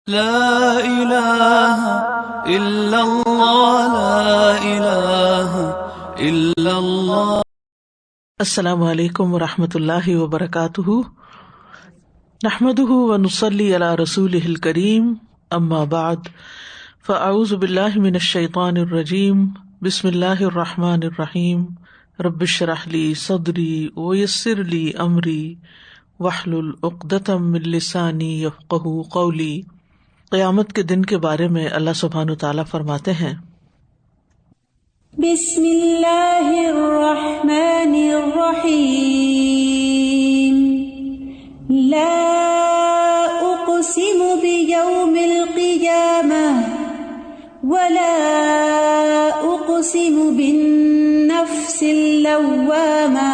لا الہ الا اللہ لا الہ الا اللہ۔ السلام علیکم ورحمۃ اللہ وبرکاتہ، نحمده ونصلی علی رسولہ الکریم، اما بعد فاعوذ باللہ من الشیطان الرجیم، بسم اللہ الرحمن الرحیم، رب اشرح لی صدری ویسر لی امری واحلل عقدۃ من لسانی یفقہوا قولی۔ قیامت کے دن کے بارے میں اللہ سبحانہ وتعالیٰ فرماتے ہیں، بسم اللہ الرحمن الرحیم، لا اقسم بیوم القیامہ ولا اقسم بالنفس اللوامہ،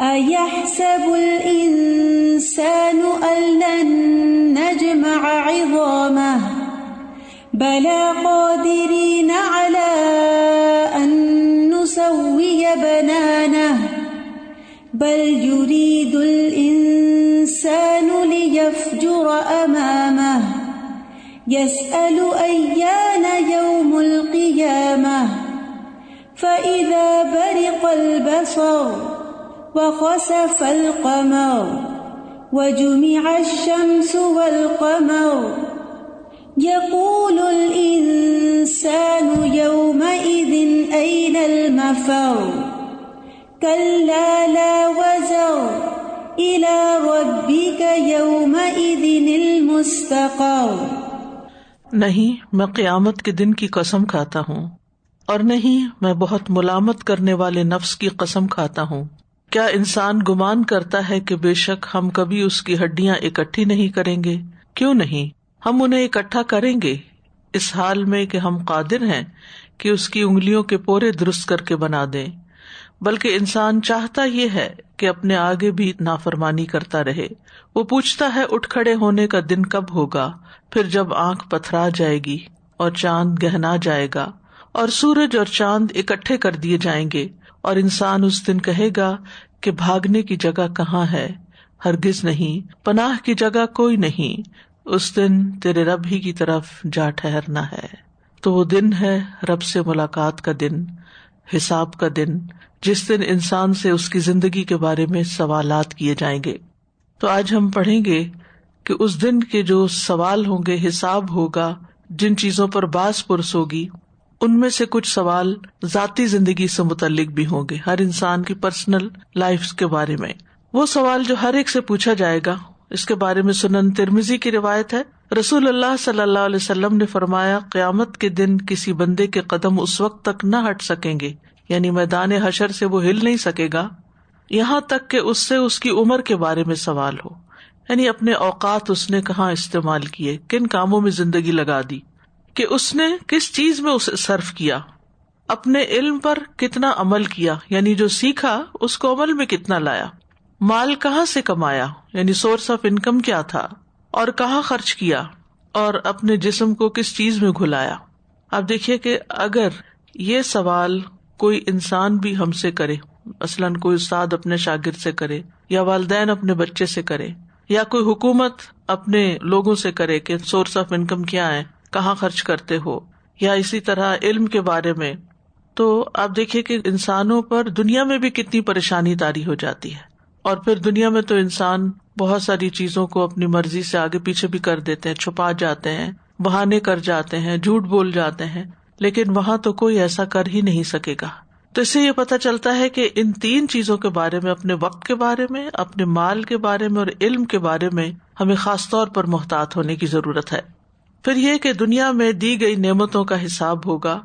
ایحسب الانسان ان لن نجمع عظامہ، بلى قادرین علی ان نسوی بنانہ، بل یرید الانسان لیفجر امامہ، یسأل ایان یوم القیامہ، فإذا برق البصر وخسف القمر وجمع الشمس والقمر، يقول الإنسان يومئذ أين المفر، كلا لا وزر إلى ربك يومئذ المستقر۔ نہیں میں قیامت کے دن کی قسم کھاتا ہوں، اور نہیں میں بہت ملامت کرنے والے نفس کی قسم کھاتا ہوں۔ کیا انسان گمان کرتا ہے کہ بے شک ہم کبھی اس کی ہڈیاں اکٹھی نہیں کریں گے؟ کیوں نہیں، ہم انہیں اکٹھا کریں گے، اس حال میں کہ ہم قادر ہیں کہ اس کی انگلیوں کے پورے درست کر کے بنا دیں، بلکہ انسان چاہتا یہ ہے کہ اپنے آگے بھی نافرمانی کرتا رہے۔ وہ پوچھتا ہے اٹھ کھڑے ہونے کا دن کب ہوگا، پھر جب آنکھ پتھرا جائے گی اور چاند گہنا جائے گا اور سورج اور چاند اکٹھے کر دیے جائیں گے، اور انسان اس دن کہے گا کہ بھاگنے کی جگہ کہاں ہے؟ ہرگز نہیں، پناہ کی جگہ کوئی نہیں، اس دن تیرے رب ہی کی طرف جا ٹھہرنا ہے۔ تو وہ دن ہے رب سے ملاقات کا دن، حساب کا دن، جس دن انسان سے اس کی زندگی کے بارے میں سوالات کیے جائیں گے۔ تو آج ہم پڑھیں گے کہ اس دن کے جو سوال ہوں گے، حساب ہوگا، جن چیزوں پر باز پرس ہوگی، ان میں سے کچھ سوال ذاتی زندگی سے متعلق بھی ہوں گے، ہر انسان کی پرسنل لائف کے بارے میں۔ وہ سوال جو ہر ایک سے پوچھا جائے گا، اس کے بارے میں سنن ترمذی کی روایت ہے، رسول اللہ صلی اللہ علیہ وسلم نے فرمایا، قیامت کے دن کسی بندے کے قدم اس وقت تک نہ ہٹ سکیں گے، یعنی میدان حشر سے وہ ہل نہیں سکے گا، یہاں تک کہ اس سے اس کی عمر کے بارے میں سوال ہو، یعنی اپنے اوقات اس نے کہاں استعمال کیے، کن کاموں میں زندگی لگا دی، کہ اس نے کس چیز میں اسے صرف کیا، اپنے علم پر کتنا عمل کیا، یعنی جو سیکھا اس کو عمل میں کتنا لایا، مال کہاں سے کمایا، یعنی سورس آف انکم کیا تھا، اور کہاں خرچ کیا، اور اپنے جسم کو کس چیز میں گھلایا۔ اب دیکھیے کہ اگر یہ سوال کوئی انسان بھی ہم سے کرے، مثلاً کوئی استاد اپنے شاگرد سے کرے، یا والدین اپنے بچے سے کرے، یا کوئی حکومت اپنے لوگوں سے کرے کہ سورس آف انکم کیا ہے، کہاں خرچ کرتے ہو، یا اسی طرح علم کے بارے میں، تو آپ دیکھیے کہ انسانوں پر دنیا میں بھی کتنی پریشانی طاری ہو جاتی ہے، اور پھر دنیا میں تو انسان بہت ساری چیزوں کو اپنی مرضی سے آگے پیچھے بھی کر دیتے ہیں، چھپا جاتے ہیں، بہانے کر جاتے ہیں، جھوٹ بول جاتے ہیں، لیکن وہاں تو کوئی ایسا کر ہی نہیں سکے گا۔ تو اس سے یہ پتہ چلتا ہے کہ ان تین چیزوں کے بارے میں، اپنے وقت کے بارے میں، اپنے مال کے بارے میں اور علم کے بارے میں ہمیں خاص طور پر محتاط ہونے کی ضرورت ہے۔ پھر یہ کہ دنیا میں دی گئی نعمتوں کا حساب ہوگا۔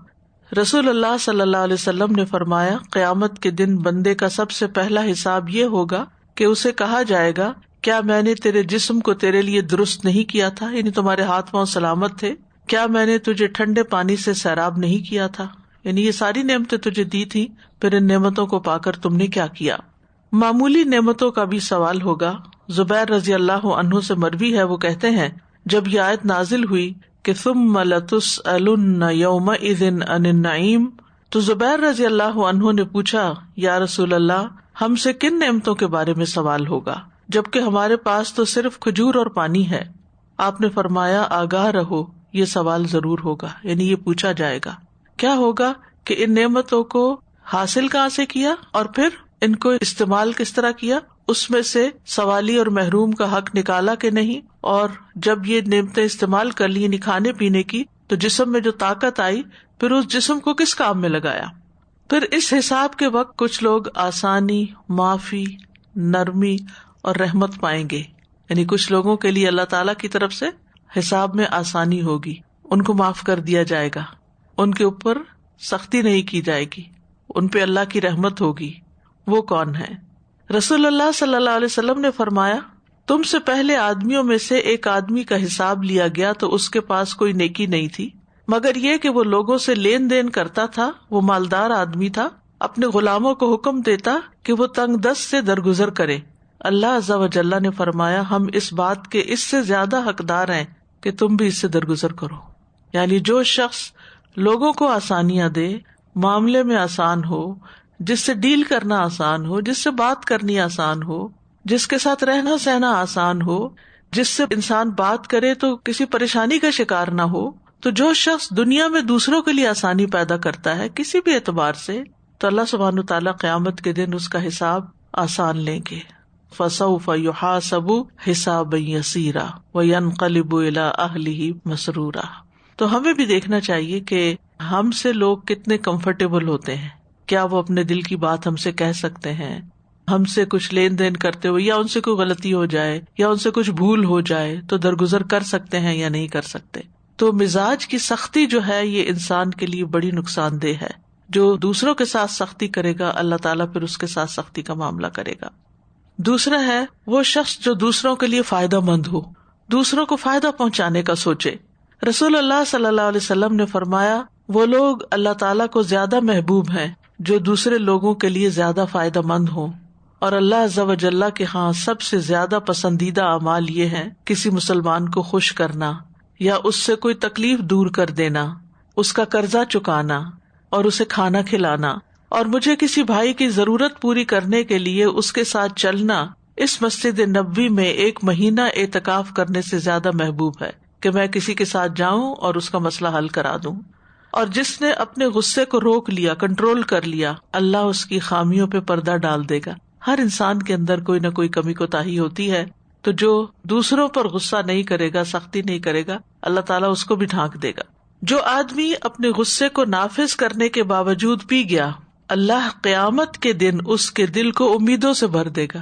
رسول اللہ صلی اللہ علیہ وسلم نے فرمایا، قیامت کے دن بندے کا سب سے پہلا حساب یہ ہوگا کہ اسے کہا جائے گا، کیا میں نے تیرے جسم کو تیرے لیے درست نہیں کیا تھا، یعنی تمہارے ہاتھ پاؤں سلامت تھے؟ کیا میں نے تجھے ٹھنڈے پانی سے سیراب نہیں کیا تھا، یعنی یہ ساری نعمتیں تجھے دی تھی، پھر ان نعمتوں کو پا کر تم نے کیا کیا؟ معمولی نعمتوں کا بھی سوال ہوگا۔ زبیر رضی اللہ عنہ سے مروی ہے، وہ کہتے ہیں، جب یہ آیت نازل ہوئی کہ ثم لتسألن یومئذ عن النعیم، تو زبیر رضی اللہ عنہ نے پوچھا، یا رسول اللہ، ہم سے کن نعمتوں کے بارے میں سوال ہوگا، جبکہ ہمارے پاس تو صرف کھجور اور پانی ہے؟ آپ نے فرمایا آگاہ رہو، یہ سوال ضرور ہوگا، یعنی یہ پوچھا جائے گا. کیا ہوگا کہ ان نعمتوں کو حاصل کہاں سے کیا اور پھر ان کو استعمال کس طرح کیا، اس میں سے سوالی اور محروم کا حق نکالا کہ نہیں، اور جب یہ نعمتیں استعمال کر لی کھانے پینے کی تو جسم میں جو طاقت آئی پھر اس جسم کو کس کام میں لگایا. پھر اس حساب کے وقت کچھ لوگ آسانی، معافی، نرمی اور رحمت پائیں گے، یعنی کچھ لوگوں کے لیے اللہ تعالیٰ کی طرف سے حساب میں آسانی ہوگی، ان کو معاف کر دیا جائے گا، ان کے اوپر سختی نہیں کی جائے گی، ان پہ اللہ کی رحمت ہوگی. وہ کون ہے؟ رسول اللہ صلی اللہ علیہ وسلم نے فرمایا، تم سے پہلے آدمیوں میں سے ایک آدمی کا حساب لیا گیا تو اس کے پاس کوئی نیکی نہیں تھی مگر یہ کہ وہ لوگوں سے لین دین کرتا تھا، وہ مالدار آدمی تھا، اپنے غلاموں کو حکم دیتا کہ وہ تنگ دست سے درگزر کرے. اللہ عز و جل نے فرمایا، ہم اس بات کے اس سے زیادہ حقدار ہیں کہ تم بھی اس سے درگزر کرو. یعنی جو شخص لوگوں کو آسانیاں دے، معاملے میں آسان ہو، جس سے ڈیل کرنا آسان ہو، جس سے بات کرنی آسان ہو، جس کے ساتھ رہنا سہنا آسان ہو، جس سے انسان بات کرے تو کسی پریشانی کا شکار نہ ہو، تو جو شخص دنیا میں دوسروں کے لیے آسانی پیدا کرتا ہے کسی بھی اعتبار سے، تو اللہ سبحانہ تعالیٰ قیامت کے دن اس کا حساب آسان لیں گے. فَسَوْفَ يُحَاسَبُ حِسَابًا يَسِيرًا وَيَنْقَلِبُ إِلَىٰ أَهْلِهِ مَسْرُورًا. تو ہمیں بھی دیکھنا چاہیے کہ ہم سے لوگ کتنے کمفرٹیبل ہوتے ہیں، کیا وہ اپنے دل کی بات ہم سے کہہ سکتے ہیں، ہم سے کچھ لین دین کرتے ہوئے یا ان سے کوئی غلطی ہو جائے یا ان سے کچھ بھول ہو جائے تو درگزر کر سکتے ہیں یا نہیں کر سکتے. تو مزاج کی سختی جو ہے یہ انسان کے لیے بڑی نقصان دہ ہے. جو دوسروں کے ساتھ سختی کرے گا اللہ تعالیٰ پھر اس کے ساتھ سختی کا معاملہ کرے گا. دوسرا ہے وہ شخص جو دوسروں کے لیے فائدہ مند ہو، دوسروں کو فائدہ پہنچانے کا سوچے. رسول اللہ صلی اللہ علیہ وسلم نے فرمایا، وہ لوگ اللہ تعالیٰ کو زیادہ محبوب ہیں جو دوسرے لوگوں کے لیے زیادہ فائدہ مند ہوں، اور اللہ عز و جل کے ہاں سب سے زیادہ پسندیدہ اعمال یہ ہیں کسی مسلمان کو خوش کرنا یا اس سے کوئی تکلیف دور کر دینا، اس کا قرضہ چکانا اور اسے کھانا کھلانا. اور مجھے کسی بھائی کی ضرورت پوری کرنے کے لیے اس کے ساتھ چلنا اس مسجد نبوی میں 1 مہینہ اعتکاف کرنے سے زیادہ محبوب ہے کہ میں کسی کے ساتھ جاؤں اور اس کا مسئلہ حل کرا دوں. اور جس نے اپنے غصے کو روک لیا، کنٹرول کر لیا، اللہ اس کی خامیوں پہ پردہ ڈال دے گا. ہر انسان کے اندر کوئی نہ کوئی کمی کوتاہی ہوتی ہے، تو جو دوسروں پر غصہ نہیں کرے گا، سختی نہیں کرے گا، اللہ تعالیٰ اس کو بھی ڈھانک دے گا. جو آدمی اپنے غصے کو نافذ کرنے کے باوجود پی گیا، اللہ قیامت کے دن اس کے دل کو امیدوں سے بھر دے گا.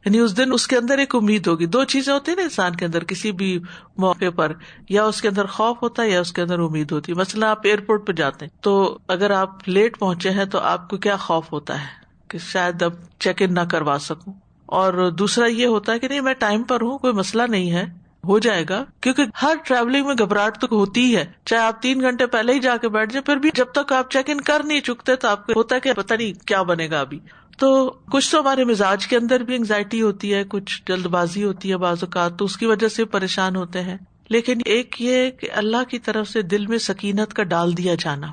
یعنی اس دن اس کے اندر ایک امید ہوگی. 2 چیزیں ہوتی ہیں نا انسان کے اندر کسی بھی موقع پر، یا اس کے اندر خوف ہوتا ہے یا اس کے اندر امید ہوتی ہے. مثلا آپ ایئرپورٹ پہ جاتے ہیں تو اگر آپ لیٹ پہنچے ہیں تو آپ کو کیا خوف ہوتا ہے کہ شاید اب چیک ان نہ کروا سکوں، اور دوسرا یہ ہوتا ہے کہ نہیں میں ٹائم پر ہوں، کوئی مسئلہ نہیں ہے، ہو جائے گا. کیونکہ ہر ٹریولنگ میں گھبراہٹ تو ہوتی ہی ہے، چاہے آپ 3 گھنٹے پہلے ہی جا کے بیٹھ جائیں، پھر بھی جب تک آپ چیک ان کر نہیں چکتے تو آپ کو ہوتا ہے کہ پتہ نہیں کیا بنے گا ابھی. تو کچھ تو ہمارے مزاج کے اندر بھی انگزائٹی ہوتی ہے، کچھ جلد بازی ہوتی ہے بعض اوقات، تو اس کی وجہ سے پریشان ہوتے ہیں. لیکن ایک یہ کہ اللہ کی طرف سے دل میں سکینت کا ڈال دیا جانا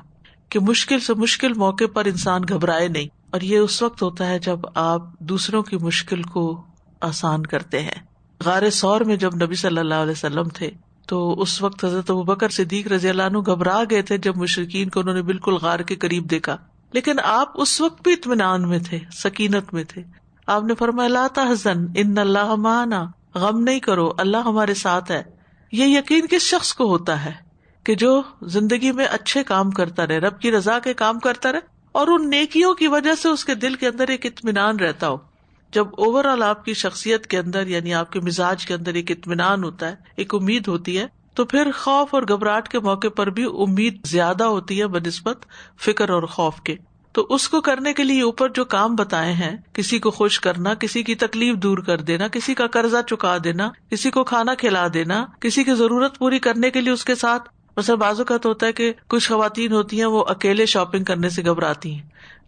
کہ مشکل سے مشکل موقع پر انسان گھبرائے نہیں. اور یہ اس وقت ہوتا ہے جب آپ دوسروں کی مشکل کو آسان کرتے ہیں. غار ثور میں جب نبی صلی اللہ علیہ وسلم تھے تو اس وقت حضرت ابوبکر صدیق رضی اللہ عنہ گھبرا گئے تھے جب مشرکین کو انہوں نے بالکل غار کے قریب دیکھا، لیکن آپ اس وقت بھی اطمینان میں تھے، سکینت میں تھے. آپ نے فرمایا لا تحزن ان اللہ معنا، غم نہیں کرو، اللہ ہمارے ساتھ ہے. یہ یقین کس شخص کو ہوتا ہے کہ جو زندگی میں اچھے کام کرتا رہے، رب کی رضا کے کام کرتا رہے، اور ان نیکیوں کی وجہ سے اس کے دل کے اندر ایک اطمینان رہتا ہو. جب اوور آل آپ کی شخصیت کے اندر یعنی آپ کے مزاج کے اندر ایک اطمینان ہوتا ہے، ایک امید ہوتی ہے، تو پھر خوف اور گھبراہٹ کے موقع پر بھی امید زیادہ ہوتی ہے بنسبت فکر اور خوف کے. تو اس کو کرنے کے لیے اوپر جو کام بتائے ہیں، کسی کو خوش کرنا، کسی کی تکلیف دور کر دینا، کسی کا قرضہ چکا دینا، کسی کو کھانا کھلا دینا، کسی کی ضرورت پوری کرنے کے لیے اس کے ساتھ. مثلا بعض اوقات ہوتا ہے کہ کچھ خواتین ہوتی ہیں وہ اکیلے شاپنگ کرنے سے گھبراتی ہیں،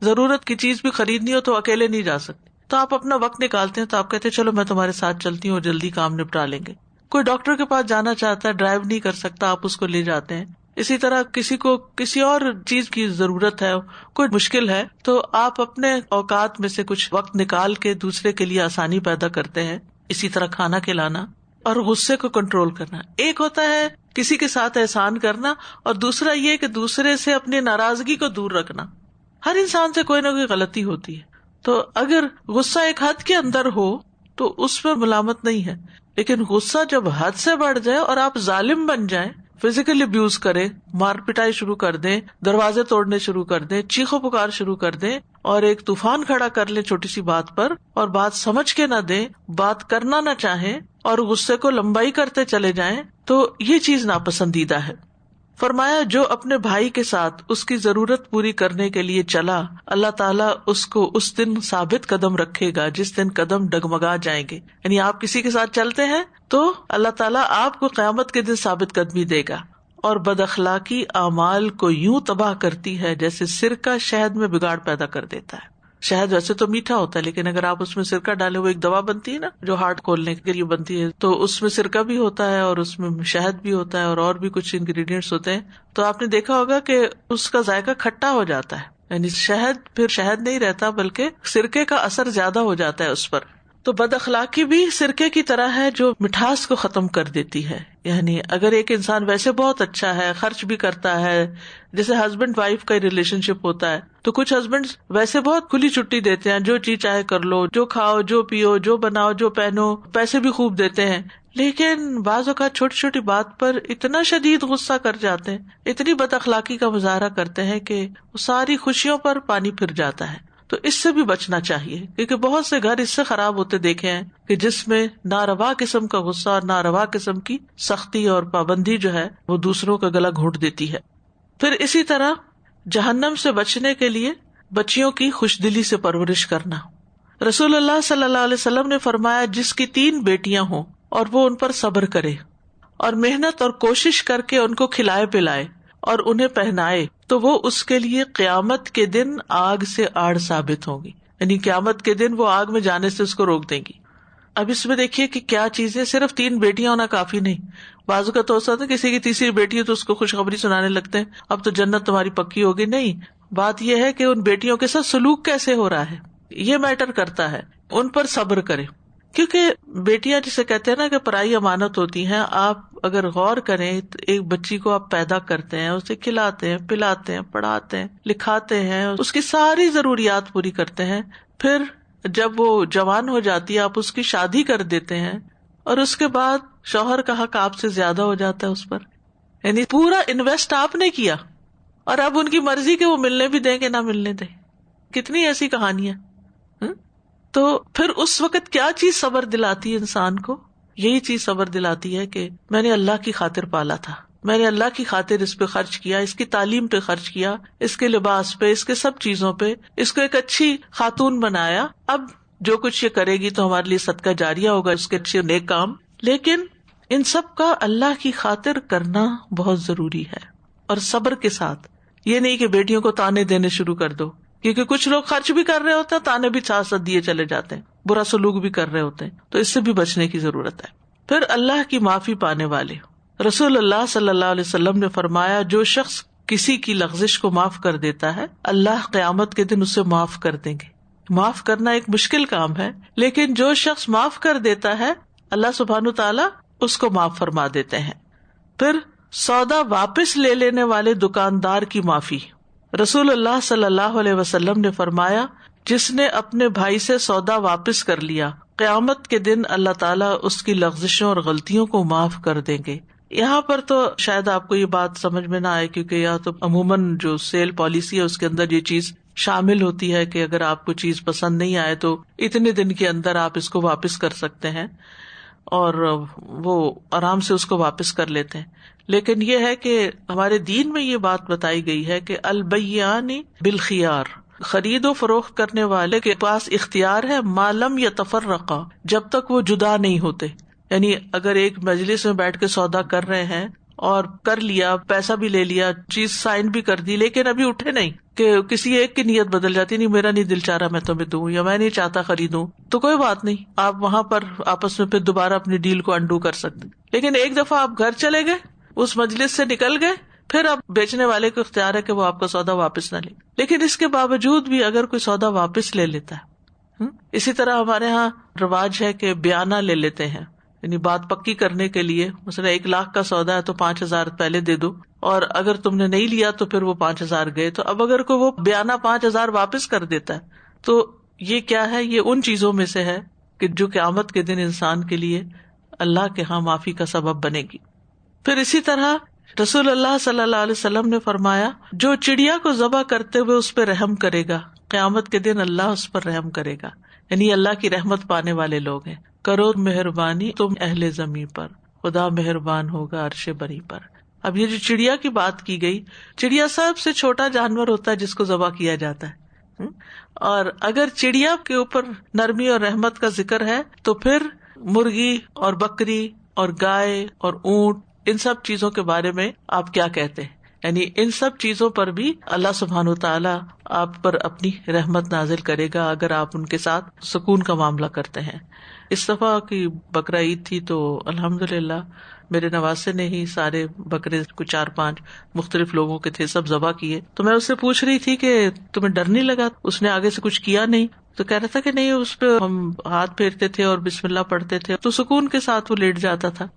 ضرورت کی چیز بھی خریدنی ہو تو اکیلے نہیں جا سکتی، تو آپ اپنا وقت نکالتے ہیں، تو آپ کہتے ہیں چلو میں تمہارے ساتھ چلتی ہوں اور جلدی کام نپٹا لیں گے. کوئی ڈاکٹر کے پاس جانا چاہتا ہے، ڈرائیو نہیں کر سکتا، آپ اس کو لے جاتے ہیں. اسی طرح کسی کو کسی اور چیز کی ضرورت ہے، کوئی مشکل ہے، تو آپ اپنے اوقات میں سے کچھ وقت نکال کے دوسرے کے لیے آسانی پیدا کرتے ہیں. اسی طرح کھانا کھلانا، اور غصے کو کنٹرول کرنا. ایک ہوتا ہے کسی کے ساتھ احسان کرنا، اور دوسرا یہ کہ دوسرے سے اپنی ناراضگی کو دور رکھنا. ہر انسان سے کوئی نہ کوئی غلطی ہوتی ہے، تو اگر غصہ ایک حد کے اندر ہو تو اس پر ملامت نہیں ہے، لیکن غصہ جب حد سے بڑھ جائے اور آپ ظالم بن جائیں، فزیکل ابیوز کریں، مار پٹائی شروع کر دیں، دروازے توڑنے شروع کر دیں، چیخو پکار شروع کر دیں، اور ایک طوفان کھڑا کر لیں چھوٹی سی بات پر، اور بات سمجھ کے نہ دیں، بات کرنا نہ چاہیں، اور غصے کو لمبائی کرتے چلے جائیں، تو یہ چیز ناپسندیدہ ہے. فرمایا جو اپنے بھائی کے ساتھ اس کی ضرورت پوری کرنے کے لیے چلا، اللہ تعالیٰ اس کو اس دن ثابت قدم رکھے گا جس دن قدم ڈگمگا جائیں گے. یعنی آپ کسی کے ساتھ چلتے ہیں تو اللہ تعالیٰ آپ کو قیامت کے دن ثابت قدمی دے گا. اور بد اخلاقی اعمال کو یوں تباہ کرتی ہے جیسے سرکہ شہد میں بگاڑ پیدا کر دیتا ہے. شہد ویسے تو میٹھا ہوتا ہے، لیکن اگر آپ اس میں سرکہ ڈالے، وہ ایک دوا بنتی ہے نا جو ہارٹ کھولنے کے لیے بنتی ہے، تو اس میں سرکہ بھی ہوتا ہے اور اس میں شہد بھی ہوتا ہے اور بھی کچھ انگریڈینٹس ہوتے ہیں. تو آپ نے دیکھا ہوگا کہ اس کا ذائقہ کھٹا ہو جاتا ہے، یعنی شہد پھر شہد نہیں رہتا بلکہ سرکے کا اثر زیادہ ہو جاتا ہے اس پر. تو بد اخلاقی بھی سرکے کی طرح ہے جو مٹھاس کو ختم کر دیتی ہے. یعنی اگر ایک انسان ویسے بہت اچھا ہے، خرچ بھی کرتا ہے، جیسے ہسبینڈ وائف کا ریلیشن شپ ہوتا ہے، تو کچھ ہسبینڈ ویسے بہت کھلی چھٹی دیتے ہیں، جو چیز چاہے کر لو، جو کھاؤ، جو پیو، جو بناؤ، جو پہنو، پیسے بھی خوب دیتے ہیں، لیکن بعض اوقات چھوٹی چھوٹی بات پر اتنا شدید غصہ کر جاتے ہیں، اتنی بد اخلاقی کا مظاہرہ کرتے ہیں کہ ساری خوشیوں پر پانی پھر جاتا ہے. تو اس سے بھی بچنا چاہیے، کیونکہ بہت سے گھر اس سے خراب ہوتے دیکھے ہیں کہ جس میں ناروا قسم کا غصہ اور ناروا قسم کی سختی اور پابندی جو ہے وہ دوسروں کا گلا گھونٹ دیتی ہے. پھر اسی طرح جہنم سے بچنے کے لیے بچیوں کی خوش دلی سے پرورش کرنا. رسول اللہ صلی اللہ علیہ وسلم نے فرمایا جس کی 3 بیٹیاں ہوں اور وہ ان پر صبر کرے اور محنت اور کوشش کر کے ان کو کھلائے پلائے اور انہیں پہنائے تو وہ اس کے لیے قیامت کے دن آگ سے آڑ ثابت ہوگی. یعنی قیامت کے دن وہ آگ میں جانے سے اس کو روک دیں گی. اب اس میں دیکھیے کہ کیا چیزیں، صرف 3 بیٹیاں ہونا کافی نہیں. بازو کا تو ہوتا ہے کسی کی تیسری بیٹی ہے تو اس کو خوشخبری سنانے لگتے ہیں اب تو جنت تمہاری پکی ہوگی. نہیں، بات یہ ہے کہ ان بیٹیوں کے ساتھ سلوک کیسے ہو رہا ہے یہ میٹر کرتا ہے. ان پر صبر کرے، کیونکہ بیٹیاں جسے کہتے ہیں نا کہ پرائی امانت ہوتی ہیں. آپ اگر غور کریں تو ایک بچی کو آپ پیدا کرتے ہیں، اسے کھلاتے ہیں، پلاتے ہیں، پڑھاتے ہیں، لکھاتے ہیں، اس کی ساری ضروریات پوری کرتے ہیں. پھر جب وہ جوان ہو جاتی ہے آپ اس کی شادی کر دیتے ہیں، اور اس کے بعد شوہر کا حق آپ سے زیادہ ہو جاتا ہے اس پر. یعنی پورا انویسٹ آپ نے کیا اور اب ان کی مرضی کہ وہ ملنے بھی دیں کہ نہ ملنے دیں. کتنی ایسی کہانیاں. تو پھر اس وقت کیا چیز صبر دلاتی ہے انسان کو؟ یہی چیز صبر دلاتی ہے کہ میں نے اللہ کی خاطر پالا تھا، میں نے اللہ کی خاطر اس پہ خرچ کیا، اس کی تعلیم پہ خرچ کیا، اس کے لباس پہ، اس کے سب چیزوں پہ، اس کو ایک اچھی خاتون بنایا. اب جو کچھ یہ کرے گی تو ہمارے لیے صدقہ جاریہ ہوگا، اس کے اچھے نیک کام. لیکن ان سب کا اللہ کی خاطر کرنا بہت ضروری ہے، اور صبر کے ساتھ. یہ نہیں کہ بیٹیوں کو تانے دینے شروع کر دو، کیونکہ کچھ لوگ خرچ بھی کر رہے ہوتے ہیں، تانے بھی ساتھ ساتھ دیے چلے جاتے ہیں، برا سلوک بھی کر رہے ہوتے ہیں. تو اس سے بھی بچنے کی ضرورت ہے. پھر اللہ کی معافی پانے والے. رسول اللہ صلی اللہ علیہ وسلم نے فرمایا جو شخص کسی کی لغزش کو معاف کر دیتا ہے اللہ قیامت کے دن اسے معاف کر دیں گے. معاف کرنا ایک مشکل کام ہے، لیکن جو شخص معاف کر دیتا ہے اللہ سبحانہ تعالیٰ اس کو معاف فرما دیتے ہیں. پھر سودا واپس لے لینے والے دکاندار کی معافی. رسول اللہ صلی اللہ علیہ وسلم نے فرمایا جس نے اپنے بھائی سے سودا واپس کر لیا قیامت کے دن اللہ تعالیٰ اس کی لغزشوں اور غلطیوں کو معاف کر دیں گے. یہاں پر تو شاید آپ کو یہ بات سمجھ میں نہ آئے، کیونکہ یہاں تو عموماً جو سیل پالیسی ہے اس کے اندر یہ چیز شامل ہوتی ہے کہ اگر آپ کو چیز پسند نہیں آئے تو اتنے دن کے اندر آپ اس کو واپس کر سکتے ہیں، اور وہ آرام سے اس کو واپس کر لیتے ہیں. لیکن یہ ہے کہ ہمارے دین میں یہ بات بتائی گئی ہے کہ البیعان بالخیار، خرید و فروخت کرنے والے کے پاس اختیار ہے ما لم یتفرقا، جب تک وہ جدا نہیں ہوتے. یعنی اگر ایک مجلس میں بیٹھ کے سودا کر رہے ہیں اور کر لیا، پیسہ بھی لے لیا، چیز سائن بھی کر دی، لیکن ابھی اٹھے نہیں، کہ کسی ایک کی نیت بدل جاتی، نہیں میرا نہیں دل چاہ رہا میں تمہیں دوں، یا میں نہیں چاہتا خریدوں، تو کوئی بات نہیں، آپ وہاں پر آپس میں پھر دوبارہ اپنی ڈیل کو انڈو کر سکتے. لیکن ایک دفعہ آپ گھر چلے گئے، اس مجلس سے نکل گئے، پھر اب بیچنے والے کو اختیار ہے کہ وہ آپ کا سودا واپس نہ لے. لیکن اس کے باوجود بھی اگر کوئی سودا واپس لے لیتا ہے، اسی طرح ہمارے ہاں رواج ہے کہ بیانہ لے لیتے ہیں، یعنی بات پکی کرنے کے لیے مثلا 1,00,000 کا سودا ہے تو 5,000 پہلے دے دو، اور اگر تم نے نہیں لیا تو پھر وہ 5,000 گئے. تو اب اگر کوئی وہ بیانہ 5,000 واپس کر دیتا ہے تو یہ کیا ہے؟ یہ ان چیزوں میں سے ہے کہ جو قیامت کے دن انسان کے لیے اللہ کے ہاں معافی کا سبب بنے گی. پھر اسی طرح رسول اللہ صلی اللہ علیہ وسلم نے فرمایا جو چڑیا کو ذبح کرتے ہوئے اس پہ رحم کرے گا قیامت کے دن اللہ اس پر رحم کرے گا. یعنی اللہ کی رحمت پانے والے لوگ ہیں. کرو مہربانی تم اہل زمین پر، خدا مہربان ہوگا عرش بری پر. اب یہ جو چڑیا کی بات کی گئی، چڑیا سب سے چھوٹا جانور ہوتا ہے جس کو ذبح کیا جاتا ہے، اور اگر چڑیا کے اوپر نرمی اور رحمت کا ذکر ہے تو پھر مرغی اور بکری اور گائے اور اونٹ، ان سب چیزوں کے بارے میں آپ کیا کہتے ہیں؟ یعنی ان سب چیزوں پر بھی اللہ سبحانہ وتعالیٰ آپ پر اپنی رحمت نازل کرے گا اگر آپ ان کے ساتھ سکون کا معاملہ کرتے ہیں. اس دفعہ کی بقرہ عید تھی تو الحمدللہ میرے نواسے نے ہی سارے بکرے کو 4-5 مختلف لوگوں کے تھے، سب ذبح کیے. تو میں اس سے پوچھ رہی تھی کہ تمہیں ڈر نہیں لگا؟ اس نے آگے سے کچھ کیا نہیں. تو کہہ رہا تھا کہ نہیں، اس پہ ہم ہاتھ پھیرتے تھے اور بسم اللہ پڑھتے تھے تو سکون کے ساتھ وہ لیٹ جاتا تھا.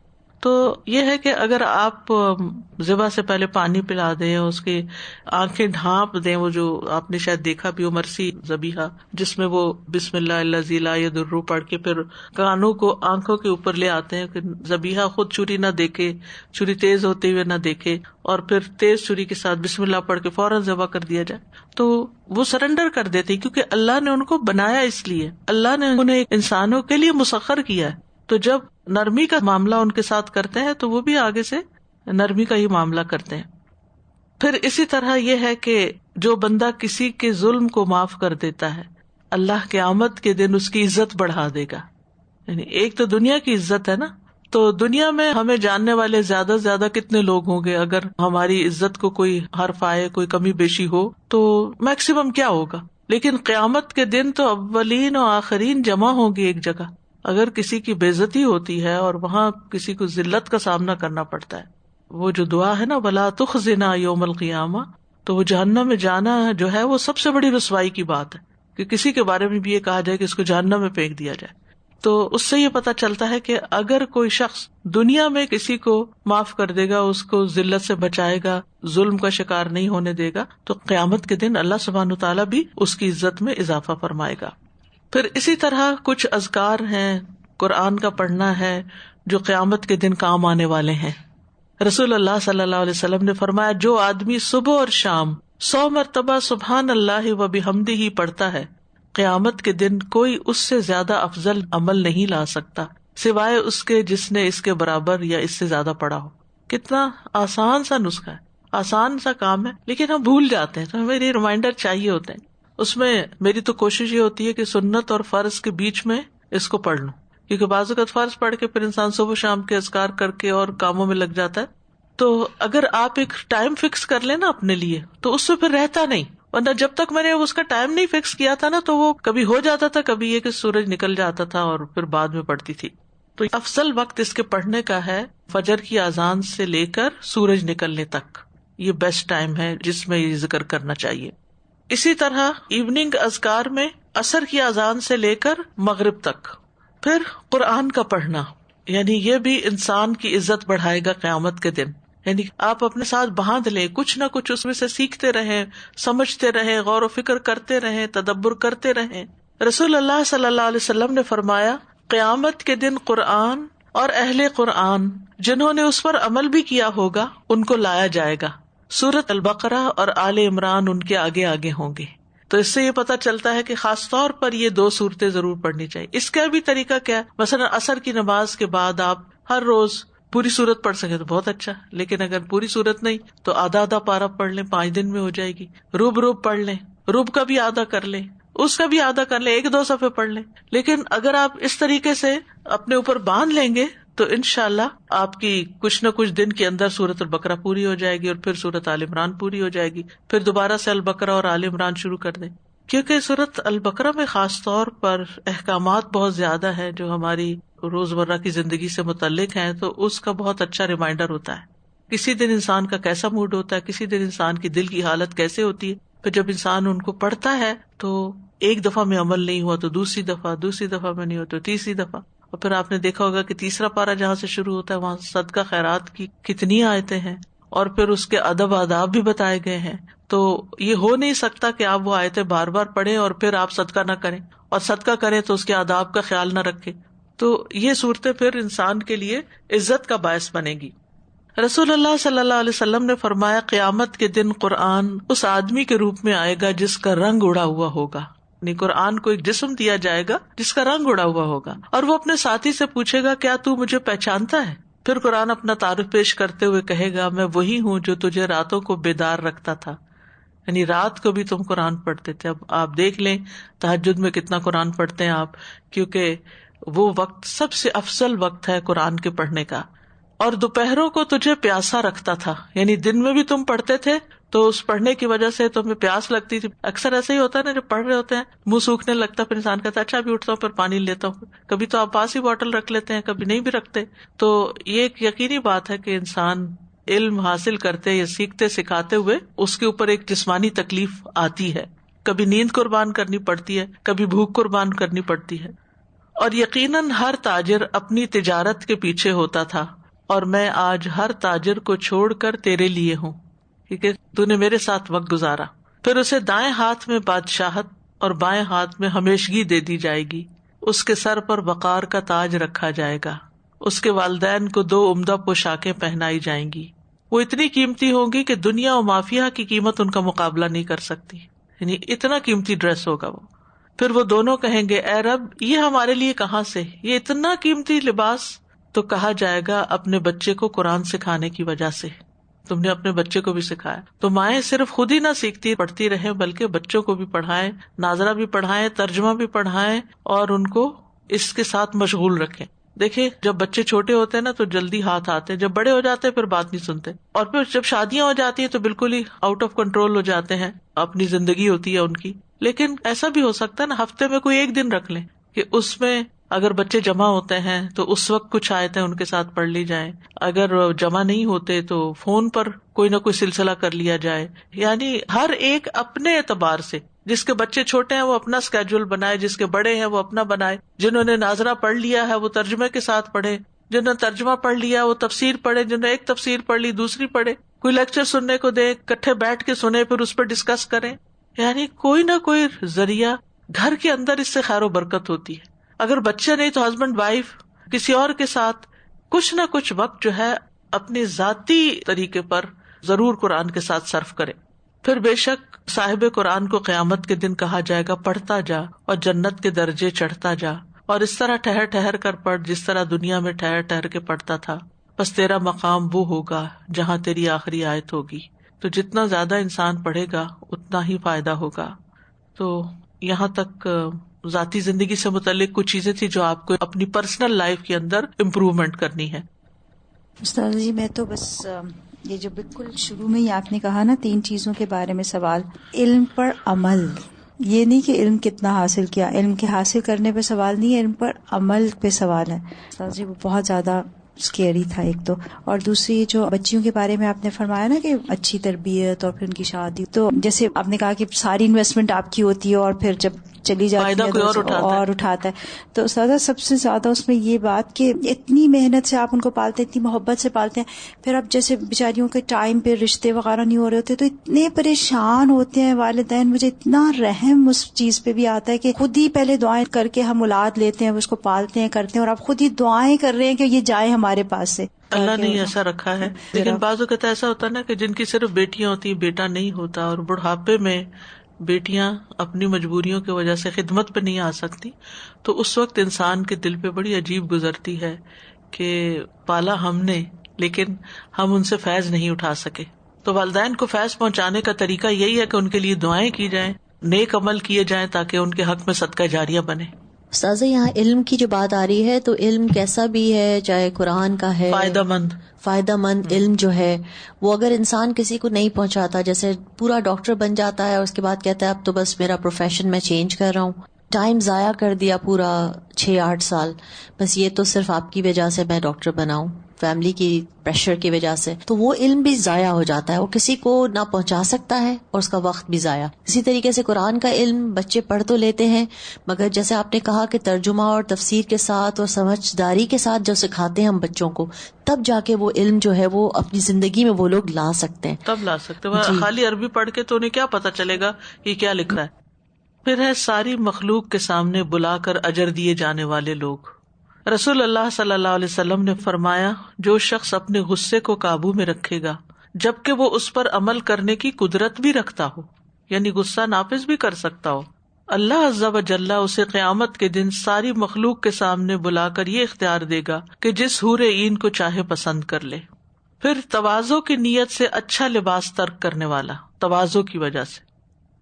تو یہ ہے کہ اگر آپ ذبح سے پہلے پانی پلا دیں، اس کی آنکھیں ڈھانپ دیں، وہ جو آپ نے شاید دیکھا بھی ہو مرسی ذبیحہ، جس میں وہ بسم اللہ الذی لا یضر پڑھ کے پھر کانوں کو آنکھوں کے اوپر لے آتے ہیں کہ ذبیحہ خود چھری نہ دیکھے، چھری تیز ہوتے ہوئے نہ دیکھے، اور پھر تیز چھری کے ساتھ بسم اللہ پڑھ کے فوراً ذبح کر دیا جائے. تو وہ سرنڈر کر دیتے کیونکہ اللہ نے ان کو بنایا، اس لیے اللہ نے انہیں انسانوں کے لیے مسخر کیا ہے. تو جب نرمی کا معاملہ ان کے ساتھ کرتے ہیں تو وہ بھی آگے سے نرمی کا ہی معاملہ کرتے ہیں. پھر اسی طرح یہ ہے کہ جو بندہ کسی کے ظلم کو معاف کر دیتا ہے اللہ قیامت کے دن اس کی عزت بڑھا دے گا. یعنی ایک تو دنیا کی عزت ہے نا، تو دنیا میں ہمیں جاننے والے زیادہ سے زیادہ کتنے لوگ ہوں گے؟ اگر ہماری عزت کو کوئی حرف آئے، کوئی کمی بیشی ہو تو میکسیمم کیا ہوگا. لیکن قیامت کے دن تو اولین و آخرین جمع ہوں گے ایک جگہ. اگر کسی کی بے عزتی ہوتی ہے اور وہاں کسی کو ذلت کا سامنا کرنا پڑتا ہے، وہ جو دعا ہے نا وَلَا تُخْزِنَا يَوْمَ الْقِيَامَةِ، تو وہ جہنم میں جانا جو ہے وہ سب سے بڑی رسوائی کی بات ہے کہ کسی کے بارے میں بھی یہ کہا جائے کہ اس کو جہنم میں پھینک دیا جائے. تو اس سے یہ پتہ چلتا ہے کہ اگر کوئی شخص دنیا میں کسی کو معاف کر دے گا، اس کو ذلت سے بچائے گا، ظلم کا شکار نہیں ہونے دے گا، تو قیامت کے دن اللہ سبحانہ وتعالیٰ بھی اس کی عزت میں اضافہ فرمائے گا. پھر اسی طرح کچھ اذکار ہیں، قرآن کا پڑھنا ہے جو قیامت کے دن کام آنے والے ہیں. رسول اللہ صلی اللہ علیہ وسلم نے فرمایا جو آدمی صبح اور شام 100 مرتبہ سبحان اللہ و بحمدہ پڑھتا ہے، قیامت کے دن کوئی اس سے زیادہ افضل عمل نہیں لا سکتا سوائے اس کے جس نے اس کے برابر یا اس سے زیادہ پڑھا ہو. کتنا آسان سا نسخہ ہے، آسان سا کام ہے، لیکن ہم بھول جاتے ہیں. تو ہمیں یہ ریمائنڈر چاہیے ہوتے ہیں. اس میں میری تو کوشش یہ ہوتی ہے کہ سنت اور فرض کے بیچ میں اس کو پڑھ لوں، کیونکہ بعض اوقات فرض پڑھ کے پھر انسان صبح شام کے اذکار کر کے اور کاموں میں لگ جاتا ہے. تو اگر آپ ایک ٹائم فکس کر لیں نا اپنے لیے تو اس سے پھر رہتا نہیں. ورنہ جب تک میں نے اس کا ٹائم نہیں فکس کیا تھا نا تو وہ کبھی ہو جاتا تھا، کبھی یہ کہ سورج نکل جاتا تھا اور پھر بعد میں پڑتی تھی. تو افضل وقت اس کے پڑھنے کا ہے فجر کی اذان سے لے کر سورج نکلنے تک. یہ بیسٹ ٹائم ہے جس میں یہ ذکر کرنا چاہیے. اسی طرح ایوننگ اذکار میں عصر کی اذان سے لے کر مغرب تک. پھر قرآن کا پڑھنا، یعنی یہ بھی انسان کی عزت بڑھائے گا قیامت کے دن. یعنی آپ اپنے ساتھ باندھ لیں، کچھ نہ کچھ اس میں سے سیکھتے رہیں، سمجھتے رہیں، غور و فکر کرتے رہیں، تدبر کرتے رہیں. رسول اللہ صلی اللہ علیہ وسلم نے فرمایا قیامت کے دن قرآن اور اہل قرآن جنہوں نے اس پر عمل بھی کیا ہوگا ان کو لایا جائے گا. سورۃ البقرہ اور آل عمران ان کے آگے آگے ہوں گے. تو اس سے یہ پتہ چلتا ہے کہ خاص طور پر یہ 2 صورتیں ضرور پڑھنی چاہیے. اس کا بھی طریقہ کیا ہے؟ مثلا عصر کی نماز کے بعد آپ ہر روز پوری سورت پڑھ سکے تو بہت اچھا، لیکن اگر پوری سورت نہیں تو آدھا آدھا پارہ پڑھ لیں، 5 دن میں ہو جائے گی. روب پڑھ لیں، روب کا بھی آدھا کر لیں، اس کا بھی آدھا کر لیں، 1-2 صفحے پڑھ لیں. لیکن اگر آپ اس طریقے سے اپنے اوپر باندھ لیں گے تو انشاءاللہ آپ کی کچھ نہ کچھ دن کے اندر سورۃ البقرہ پوری ہو جائے گی اور پھر سورۃ آل عمران پوری ہو جائے گی. پھر دوبارہ سے البقرہ اور آل عمران شروع کر دیں، کیونکہ سورۃ البقرہ میں خاص طور پر احکامات بہت زیادہ ہیں جو ہماری روزمرہ کی زندگی سے متعلق ہیں. تو اس کا بہت اچھا ریمائنڈر ہوتا ہے. کسی دن انسان کا کیسا موڈ ہوتا ہے، کسی دن انسان کی دل کی حالت کیسے ہوتی ہے. پھر جب انسان ان کو پڑھتا ہے تو ایک دفعہ میں عمل نہیں ہوا تو دوسری دفعہ میں نہیں ہوا تو تیسری دفعہ. اور پھر آپ نے دیکھا ہوگا کہ تیسرا پارہ جہاں سے شروع ہوتا ہے وہاں صدقہ خیرات کی کتنی آیتیں ہیں، اور پھر اس کے ادب آداب بھی بتائے گئے ہیں. تو یہ ہو نہیں سکتا کہ آپ وہ آیتیں بار بار پڑھیں اور پھر آپ صدقہ نہ کریں، اور صدقہ کریں تو اس کے آداب کا خیال نہ رکھیں. تو یہ صورتیں پھر انسان کے لیے عزت کا باعث بنے گی. رسول اللہ صلی اللہ علیہ وسلم نے فرمایا قیامت کے دن قرآن اس آدمی کے روپ میں آئے گا جس کا رنگ اڑا ہوا ہوگا. یعنی قرآن کو ایک جسم دیا جائے گا جس کا رنگ اڑا ہوا ہوگا، اور وہ اپنے ساتھی سے پوچھے گا کیا تو مجھے پہچانتا ہے؟ پھر قرآن اپنا تعارف پیش کرتے ہوئے کہے گا میں وہی ہوں جو تجھے راتوں کو بیدار رکھتا تھا. یعنی رات کو بھی تم قرآن پڑھتے تھے. اب آپ دیکھ لیں تہجد میں کتنا قرآن پڑھتے ہیں آپ، کیونکہ وہ وقت سب سے افضل وقت ہے قرآن کے پڑھنے کا. اور دوپہروں کو تجھے پیاسا رکھتا تھا، یعنی دن میں بھی تم پڑھتے تھے تو اس پڑھنے کی وجہ سے تمہیں پیاس لگتی تھی. اکثر ایسا ہی ہوتا ہے نا، جب پڑھ رہے ہوتے ہیں منہ سوکھنے لگتا ہے، پھر انسان کہتا ہے اچھا بھی اٹھتا ہوں پھر پانی لیتا ہوں. کبھی تو آپ پاس ہی بوٹل رکھ لیتے ہیں، کبھی نہیں بھی رکھتے. تو یہ ایک یقینی بات ہے کہ انسان علم حاصل کرتے یا سیکھتے سکھاتے ہوئے اس کے اوپر ایک جسمانی تکلیف آتی ہے. کبھی نیند قربان کرنی پڑتی ہے، کبھی بھوک قربان کرنی پڑتی ہے. اور یقیناً ہر تاجر اپنی تجارت کے پیچھے ہوتا تھا، اور میں آج ہر تاجر کو چھوڑ کر تیرے لیے ہوں کیونکہ تو نے میرے ساتھ وقت گزارا. پھر اسے دائیں ہاتھ میں بادشاہت اور بائیں ہاتھ میں ہمیشگی دے دی جائے گی. اس کے سر پر وقار کا تاج رکھا جائے گا. اس کے والدین کو 2 عمدہ پوشاکیں پہنائی جائیں گی. وہ اتنی قیمتی ہوں گی کہ دنیا و مافیہ کی قیمت ان کا مقابلہ نہیں کر سکتی. یعنی اتنا قیمتی ڈریس ہوگا وہ. پھر وہ دونوں کہیں گے اے رب یہ ہمارے لیے کہاں سے، یہ اتنا قیمتی لباس؟ تو کہا جائے گا اپنے بچے کو قرآن سکھانے کی وجہ سے، تم نے اپنے بچے کو بھی سکھایا. تو مائیں صرف خود ہی نہ سیکھتی پڑھتی رہیں بلکہ بچوں کو بھی پڑھائیں، ناظرہ بھی پڑھائیں، ترجمہ بھی پڑھائیں، اور ان کو اس کے ساتھ مشغول رکھیں. دیکھیں جب بچے چھوٹے ہوتے ہیں نا تو جلدی ہاتھ آتے ہیں، جب بڑے ہو جاتے ہیں پھر بات نہیں سنتے، اور پھر جب شادیاں ہو جاتی ہیں تو بالکل ہی آؤٹ آف کنٹرول ہو جاتے ہیں، اپنی زندگی ہوتی ہے ان کی. لیکن ایسا بھی ہو سکتا ہے نا ہفتے میں کوئی ایک دن رکھ لیں کہ اس میں اگر بچے جمع ہوتے ہیں تو اس وقت کچھ آیتیں ان کے ساتھ پڑھ لی جائیں، اگر جمع نہیں ہوتے تو فون پر کوئی نہ کوئی سلسلہ کر لیا جائے. یعنی ہر ایک اپنے اعتبار سے، جس کے بچے چھوٹے ہیں وہ اپنا اسکیڈول بنائے، جس کے بڑے ہیں وہ اپنا بنائے. جنہوں نے ناظرہ پڑھ لیا ہے وہ ترجمے کے ساتھ پڑھے، جنہوں نے ترجمہ پڑھ لیا وہ تفسیر پڑھے، جنہوں نے ایک تفسیر پڑھ لی دوسری پڑھے. کوئی لیکچر سننے کو دے، اکٹھے بیٹھ کے سنیں پھر اس پر ڈسکس کریں. یعنی کوئی نہ کوئی ذریعہ گھر کے اندر اس سے خیر و برکت ہوتی ہے. اگر بچے نہیں تو ہسبینڈ وائف کسی اور کے ساتھ کچھ نہ کچھ وقت جو ہے اپنی ذاتی طریقے پر ضرور قرآن کے ساتھ صرف کرے. پھر بے شک صاحب قرآن کو قیامت کے دن کہا جائے گا پڑھتا جا اور جنت کے درجے چڑھتا جا، اور اس طرح ٹھہر ٹھہر کر پڑھ جس طرح دنیا میں ٹھہر ٹھہر کے پڑھتا تھا. بس تیرا مقام وہ ہوگا جہاں تیری آخری آیت ہوگی. تو جتنا زیادہ انسان پڑھے گا اتنا ہی فائدہ ہوگا. تو یہاں تک ذاتی زندگی سے متعلق کچھ چیزیں تھی جو آپ کو اپنی پرسنل لائف کے اندر امپروومنٹ کرنی ہے. استاد جی میں تو بس یہ جو بالکل شروع میں ہی آپ نے کہا نا 3 چیزوں کے بارے میں سوال، علم پر عمل، یہ نہیں کہ علم کتنا حاصل کیا، علم کے حاصل کرنے پہ سوال نہیں ہے، علم پر عمل پہ سوال ہے. استاد جی وہ بہت زیادہ اسکیری تھا ایک تو، اور دوسری جو بچیوں کے بارے میں آپ نے فرمایا نا کہ اچھی تربیت اور پھر ان کی شادی، تو جیسے آپ نے کہا کہ ساری انویسٹمنٹ آپ کی ہوتی ہے اور پھر جب چلی جاتی ہے اور اٹھاتا ہے. تو استاد سب سے زیادہ اس میں یہ بات کہ اتنی محنت سے آپ ان کو پالتے ہیں، اتنی محبت سے پالتے ہیں، پھر اب جیسے بیچاریوں کے ٹائم پہ رشتے وغیرہ نہیں ہو رہے ہوتے تو اتنے پریشان ہوتے ہیں والدین. مجھے اتنا رحم اس چیز پہ بھی آتا ہے کہ خود ہی پہلے دعائیں کر کے ہم اولاد لیتے ہیں، اس کو پالتے ہیں کرتے ہیں، اور آپ خود ہی دعائیں کر رہے ہیں کہ یہ جائے ہمارے پاس سے. اللہ نے ایسا رکھا ہے. لیکن بعض اوقات ایسا ہوتا ہے نا کہ جن کی صرف بیٹیاں ہوتی ہیں بیٹا نہیں ہوتا، اور بڑھاپے میں بیٹیاں اپنی مجبوریوں کی وجہ سے خدمت پہ نہیں آ سکتی، تو اس وقت انسان کے دل پہ بڑی عجیب گزرتی ہے کہ پالا ہم نے لیکن ہم ان سے فیض نہیں اٹھا سکے. تو والدین کو فیض پہنچانے کا طریقہ یہی ہے کہ ان کے لیے دعائیں کی جائیں، نیک عمل کیے جائیں تاکہ ان کے حق میں صدقہ جاریہ بنے. استاذہ یہاں علم کی جو بات آ رہی ہے تو علم کیسا بھی ہے، چاہے قرآن کا ہے، فائدہ مند علم جو ہے وہ اگر انسان کسی کو نہیں پہنچاتا، جیسے پورا ڈاکٹر بن جاتا ہے اس کے بعد کہتا ہے اب تو بس میرا پروفیشن میں چینج کر رہا ہوں، ٹائم ضائع کر دیا پورا 6-8 سال، بس یہ تو صرف آپ کی وجہ سے میں ڈاکٹر بنا ہوں، فیملی کی پریشر کی وجہ سے، تو وہ علم بھی ضائع ہو جاتا ہے، وہ کسی کو نہ پہنچا سکتا ہے اور اس کا وقت بھی ضائع۔ اسی طریقے سے قرآن کا علم بچے پڑھ تو لیتے ہیں، مگر جیسے آپ نے کہا کہ ترجمہ اور تفسیر کے ساتھ اور سمجھداری کے ساتھ جو سکھاتے ہیں ہم بچوں کو، تب جا کے وہ علم جو ہے وہ اپنی زندگی میں وہ لوگ لا سکتے ہیں، تب لا سکتے ہیں۔ خالی عربی پڑھ کے تو انہیں کیا پتا چلے گا یہ کیا لکھ رہا ہے۔ پھر ہے ساری مخلوق کے سامنے بلا کر اجر دیے جانے والے لوگ۔ رسول اللہ صلی اللہ علیہ وسلم نے فرمایا، جو شخص اپنے غصے کو قابو میں رکھے گا جبکہ وہ اس پر عمل کرنے کی قدرت بھی رکھتا ہو، یعنی غصہ نافذ بھی کر سکتا ہو، اللہ عز و جل اسے قیامت کے دن ساری مخلوق کے سامنے بلا کر یہ اختیار دے گا کہ جس حور عین کو چاہے پسند کر لے۔ پھر تواضع کی نیت سے اچھا لباس ترک کرنے والا، تواضع کی وجہ سے،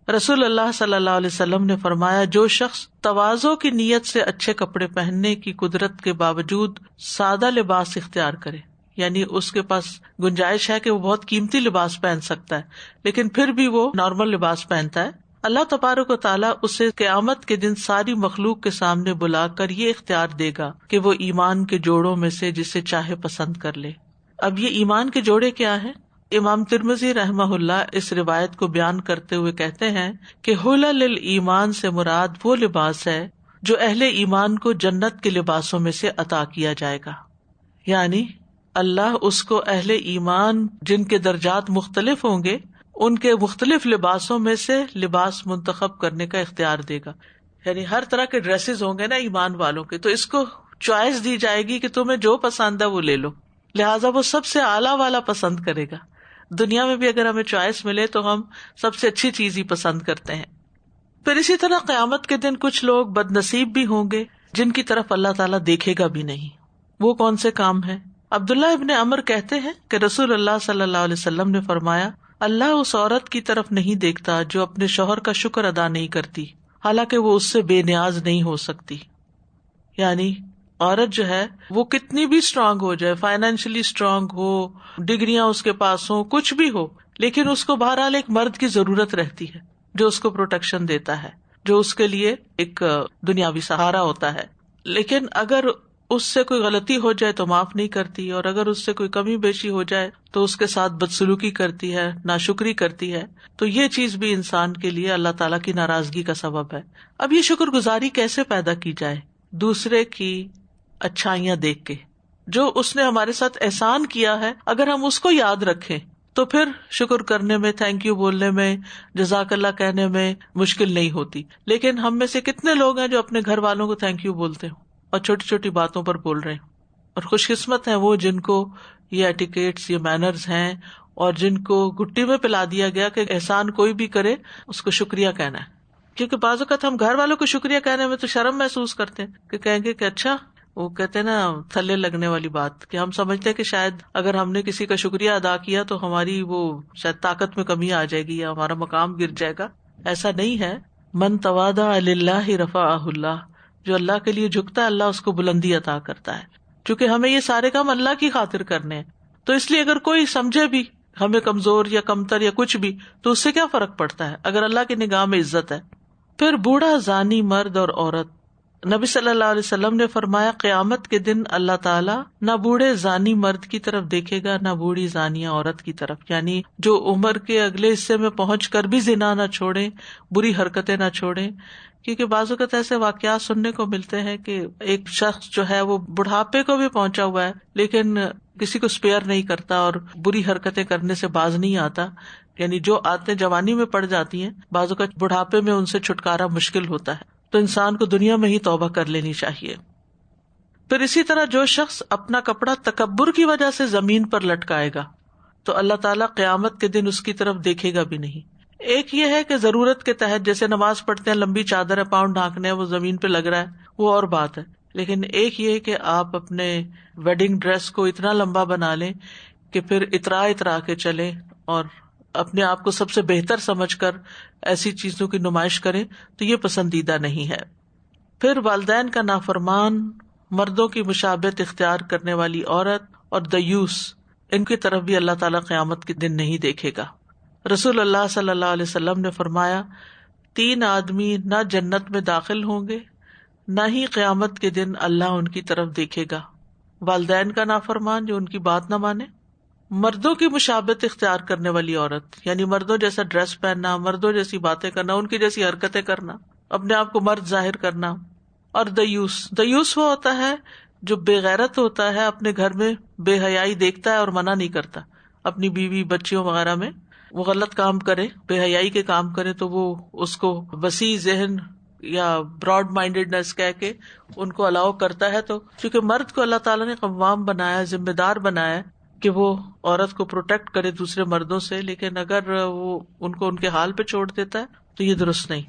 رسول اللہ صلی اللہ علیہ وسلم نے فرمایا، جو شخص تواضع کی نیت سے اچھے کپڑے پہننے کی قدرت کے باوجود سادہ لباس اختیار کرے، یعنی اس کے پاس گنجائش ہے کہ وہ بہت قیمتی لباس پہن سکتا ہے لیکن پھر بھی وہ نارمل لباس پہنتا ہے، اللہ تبارک و تعالیٰ اسے قیامت کے دن ساری مخلوق کے سامنے بلا کر یہ اختیار دے گا کہ وہ ایمان کے جوڑوں میں سے جسے چاہے پسند کر لے۔ اب یہ ایمان کے جوڑے کیا ہیں؟ امام ترمذی رحمہ اللہ اس روایت کو بیان کرتے ہوئے کہتے ہیں کہ حلل الایمان سے مراد وہ لباس ہے جو اہل ایمان کو جنت کے لباسوں میں سے عطا کیا جائے گا، یعنی اللہ اس کو اہل ایمان جن کے درجات مختلف ہوں گے ان کے مختلف لباسوں میں سے لباس منتخب کرنے کا اختیار دے گا، یعنی ہر طرح کے ڈریسز ہوں گے نا ایمان والوں کے، تو اس کو چوائس دی جائے گی کہ تمہیں جو پسند ہے وہ لے لو، لہٰذا وہ سب سے اعلیٰ والا پسند کرے گا۔ دنیا میں بھی اگر ہمیں چوائس ملے تو ہم سب سے اچھی چیز ہی پسند کرتے ہیں۔ پھر اسی طرح قیامت کے دن کچھ لوگ بد نصیب بھی ہوں گے جن کی طرف اللہ تعالیٰ دیکھے گا بھی نہیں۔ وہ کون سے کام ہیں؟ عبداللہ ابن عمر کہتے ہیں کہ رسول اللہ صلی اللہ علیہ وسلم نے فرمایا، اللہ اس عورت کی طرف نہیں دیکھتا جو اپنے شوہر کا شکر ادا نہیں کرتی حالانکہ وہ اس سے بے نیاز نہیں ہو سکتی، یعنی عورت جو ہے وہ کتنی بھی اسٹرانگ ہو جائے، فائنینشلی اسٹرانگ ہو، ڈگریاں اس کے پاس ہوں، کچھ بھی ہو، لیکن اس کو بہرحال ایک مرد کی ضرورت رہتی ہے جو اس کو پروٹیکشن دیتا ہے، جو اس کے لیے ایک دنیاوی سہارا ہوتا ہے۔ لیکن اگر اس سے کوئی غلطی ہو جائے تو معاف نہیں کرتی، اور اگر اس سے کوئی کمی بیشی ہو جائے تو اس کے ساتھ بدسلوکی کرتی ہے، ناشکری کرتی ہے، تو یہ چیز بھی انسان کے لیے اللہ تعالیٰ کی ناراضگی کا سبب ہے۔ اب یہ شکر گزاری کیسے پیدا کی جائے؟ دوسرے کی اچھائیاں دیکھ کے، جو اس نے ہمارے ساتھ احسان کیا ہے اگر ہم اس کو یاد رکھیں تو پھر شکر کرنے میں، تھینک یو بولنے میں، جزاک اللہ کہنے میں مشکل نہیں ہوتی۔ لیکن ہم میں سے کتنے لوگ ہیں جو اپنے گھر والوں کو تھینک یو بولتے ہیں اور چھوٹی چھوٹی باتوں پر بول رہے ہیں، اور خوش قسمت ہیں وہ جن کو یہ ایٹیکیٹس، یہ مینرز ہیں، اور جن کو گٹی میں پلا دیا گیا کہ احسان کوئی بھی کرے اس کو شکریہ کہنا ہے۔ کیونکہ بعض اوقات ہم گھر والوں کو شکریہ کہنے میں تو شرم محسوس کرتے ہیں کہ کہیں گے کہ اچھا، وہ کہتے ہیں نا تھلے لگنے والی بات، کہ ہم سمجھتے ہیں کہ شاید اگر ہم نے کسی کا شکریہ ادا کیا تو ہماری وہ شاید طاقت میں کمی آ جائے گی یا ہمارا مقام گر جائے گا۔ ایسا نہیں ہے۔ من تواضع للہ رفعہ اللہ، جو اللہ کے لیے جھکتا ہے اللہ اس کو بلندی عطا کرتا ہے۔ چونکہ ہمیں یہ سارے کام اللہ کی خاطر کرنے ہیں، تو اس لیے اگر کوئی سمجھے بھی ہمیں کمزور یا کمتر یا کچھ بھی تو اس سے کیا فرق پڑتا ہے اگر اللہ کی نگاہ میں عزت ہے۔ پھر بوڑھا زانی مرد اور عورت، نبی صلی اللہ علیہ وسلم نے فرمایا، قیامت کے دن اللہ تعالیٰ نہ بوڑھے زانی مرد کی طرف دیکھے گا نہ بوڑھی زانیہ عورت کی طرف، یعنی جو عمر کے اگلے حصے میں پہنچ کر بھی زنا نہ چھوڑیں، بری حرکتیں نہ چھوڑیں۔ کیونکہ بعض اوقات ایسے واقعات سننے کو ملتے ہیں کہ ایک شخص جو ہے وہ بڑھاپے کو بھی پہنچا ہوا ہے لیکن کسی کو اسپیئر نہیں کرتا اور بری حرکتیں کرنے سے باز نہیں آتا، یعنی جو عادتیں جوانی میں پڑ جاتی ہیں بعض اوقات بڑھاپے میں ان سے چھٹکارا مشکل ہوتا ہے، تو انسان کو دنیا میں ہی توبہ کر لینی چاہیے۔ پھر اسی طرح جو شخص اپنا کپڑا تکبر کی وجہ سے زمین پر لٹکائے گا تو اللہ تعالیٰ قیامت کے دن اس کی طرف دیکھے گا بھی نہیں۔ ایک یہ ہے کہ ضرورت کے تحت جیسے نماز پڑھتے ہیں، لمبی چادر ہے، پاؤں ڈھانکنے ہیں، وہ زمین پہ لگ رہا ہے، وہ اور بات ہے، لیکن ایک یہ کہ آپ اپنے ویڈنگ ڈریس کو اتنا لمبا بنا لیں کہ پھر اترا کے چلیں اور اپنے آپ کو سب سے بہتر سمجھ کر ایسی چیزوں کی نمائش کریں تو یہ پسندیدہ نہیں ہے۔ پھر والدین کا نافرمان، مردوں کی مشابہت اختیار کرنے والی عورت اور دیوس، ان کی طرف بھی اللہ تعالیٰ قیامت کے دن نہیں دیکھے گا۔ رسول اللہ صلی اللہ علیہ وسلم نے فرمایا، 3 آدمی نہ جنت میں داخل ہوں گے نہ ہی قیامت کے دن اللہ ان کی طرف دیکھے گا، والدین کا نافرمان جو ان کی بات نہ مانے، مردوں کی مشابہت اختیار کرنے والی عورت، یعنی مردوں جیسا ڈریس پہننا، مردوں جیسی باتیں کرنا، ان کی جیسی حرکتیں کرنا، اپنے آپ کو مرد ظاہر کرنا. اور دیوس وہ ہوتا ہے جو بے غیرت ہوتا ہے، اپنے گھر میں بے حیائی دیکھتا ہے اور منع نہیں کرتا. اپنی بیوی بچیوں وغیرہ میں وہ غلط کام کرے، بے حیائی کے کام کرے تو وہ اس کو وسیع ذہن یا براڈ مائنڈیڈنس کہہ کے ان کو الاؤ کرتا ہے. تو کیونکہ مرد کو اللہ تعالیٰ نے قوام بنایا، ذمہ دار بنایا کہ وہ عورت کو پروٹیکٹ کرے دوسرے مردوں سے، لیکن اگر وہ ان کو ان کے حال پہ چھوڑ دیتا ہے تو یہ درست نہیں.